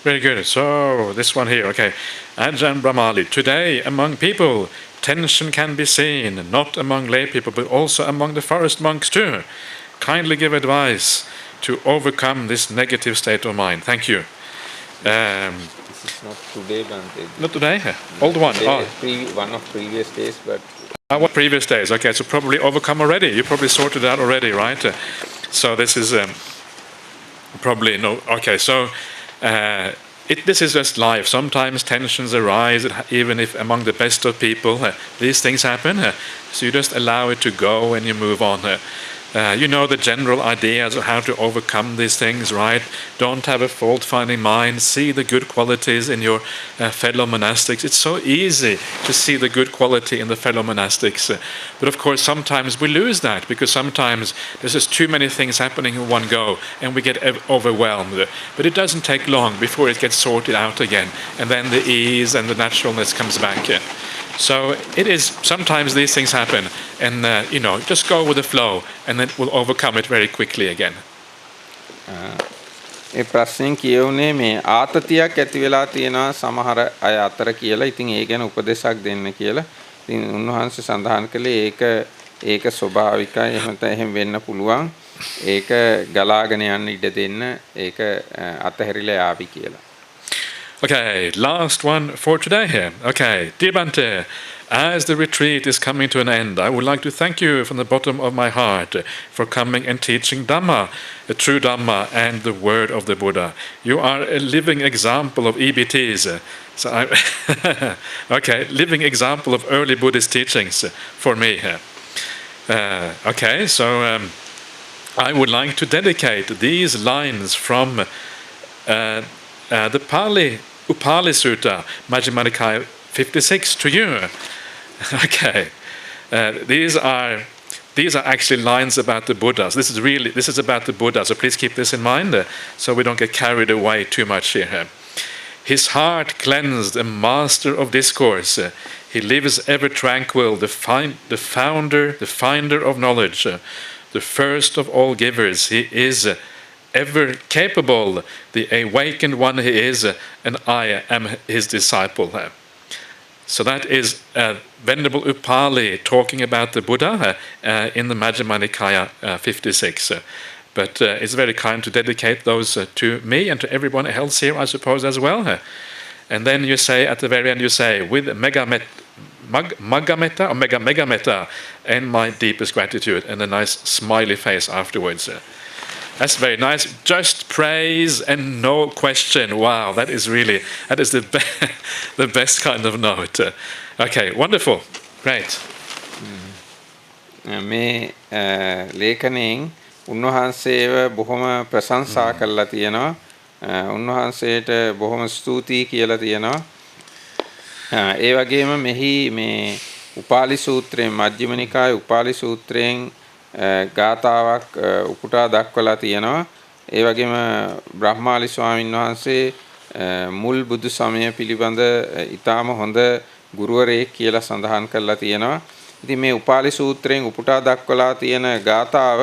very good. So this one here, okay. Ajahn Brahmali, today among people tension can be seen, not among lay people, but also among the forest monks too. Kindly give advice to overcome this negative state of mind. Thank you. This is not today, Bante. Not today? Old one? One of previous days, but... What previous days? Okay, so probably overcome already. You probably sorted out already, right? So this is probably no... Okay, so... this is just life. Sometimes tensions arise, even if among the best of people, these things happen. So you just allow it to go and you move on. You know the general ideas of how to overcome these things, right? Don't have a fault-finding mind. See the good qualities in your fellow monastics. It's so easy to see the good quality in the fellow monastics. But of course, sometimes we lose that because sometimes there's just too many things happening in one go and we get overwhelmed. But it doesn't take long before it gets sorted out again. And then the ease and the naturalness comes back. So it is, sometimes these things happen and, just go with the flow and then we'll overcome it very quickly again. ඒ ප්‍රශ්نين කියුනේ මේ ආතතියක් ඇති වෙලා තියෙනවා සමහර අය අතර කියලා. ඉතින් ඒ ගැන උපදේශයක් දෙන්න කියලා. ඉතින් උන්වහන්සේ සඳහන් කළේ ඒක ස්වභාවිකයි. එහෙම වෙන්න පුළුවන්. ඒක ගලාගෙන යන්න ඉඩ දෙන්න. ඒක අතහැරිලා යාවි කියලා. Okay, last one for today here. Okay, dear Bante, as the retreat is coming to an end, I would like to thank you from the bottom of my heart for coming and teaching Dhamma, the true Dhamma and the word of the Buddha. You are a living example of EBTs. Okay, living example of early Buddhist teachings for me here. Okay, so I would like to dedicate these lines from the Pali Upali Sutta, Majjhima Nikaya 56 to you. Okay, these are actually lines about the Buddhas. This is about the Buddha. So please keep this in mind, so we don't get carried away too much here. His heart cleansed, a master of discourse. He lives ever tranquil, the finder of knowledge, the first of all givers. He is ever capable, the awakened one he is, and I am his disciple. So that is Venerable Upali talking about the Buddha in the Majjhima Nikaya 56. But it's very kind to dedicate those to me and to everyone else here, I suppose, as well. And then you say, at the very end, you say, with Magga Metta or Mega Metta, and my deepest gratitude, and a nice smiley face afterwards. That's very nice. Just praise and no question. Wow, that is the the best kind of note. Okay, wonderful. Great. මේ ලේඛනයෙන් උන්වහන්සේව බොහොම ප්‍රශංසා කරලා තියෙනවා. උන්වහන්සේට බොහොම ස්තුතියි කියලා තියෙනවා. ඒ වගේම මෙහි මේ උපාලි සූත්‍රයෙන් මජ්ක්‍ධිම නිකායේ උපාලි සූත්‍රයෙන් ගාථාවක් උපුටා දක්වලා තියෙනවා. ඒ වගේම බ්‍රහ්මාලි ස්වාමීන් වහන්සේ මුල් බුදු සමය පිළිබඳ ඊටාම හොඳ ගුරුවරයෙක් කියලා සඳහන් කරලා තියෙනවා. ඉතින් මේ උපාලි සූත්‍රයෙන් උපුටා දක්වලා තියෙන ගාථාව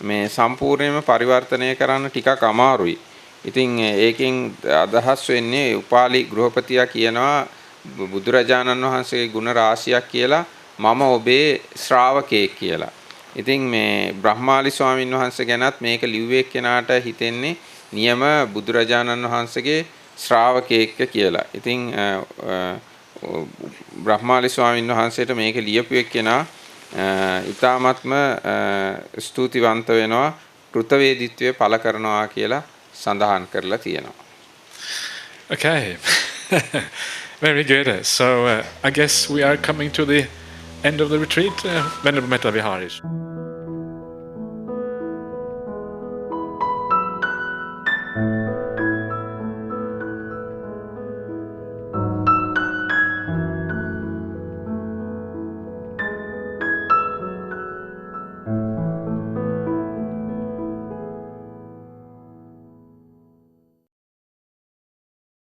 මේ සම්පූර්ණයෙන්ම පරිවර්තනය කරන්න ටිකක් අමාරුයි. ඉතින් ඒකෙන් අදහස් වෙන්නේ උපාලි ගෘහපතියා කියනවා බුදුරජාණන් වහන්සේගේ ගුණ රාශියක් කියලා මම ඔබේ ශ්‍රාවකයෙක් කියලා. ඉතින් මේ බ්‍රහ්මාලි ස්වාමීන් වහන්සේ ගැනත් මේක ලිව්වේ කෙනාට හිතෙන්නේ නියම බුදුරජාණන් වහන්සේගේ ශ්‍රාවකයෙක් කියලා. ඉතින් බ්‍රහ්මාලි ස්වාමීන් වහන්සේට මේක ලියපු එක්කෙනා ඊ타ත්ම ස්තුතිවන්ත වෙනවා කෘතවේදීත්වය පළ කරනවා කියලා සඳහන් කරලා තියෙනවා. Okay. Very good. So I guess we are coming to the end of the retreat, Venerable Metta Viharis.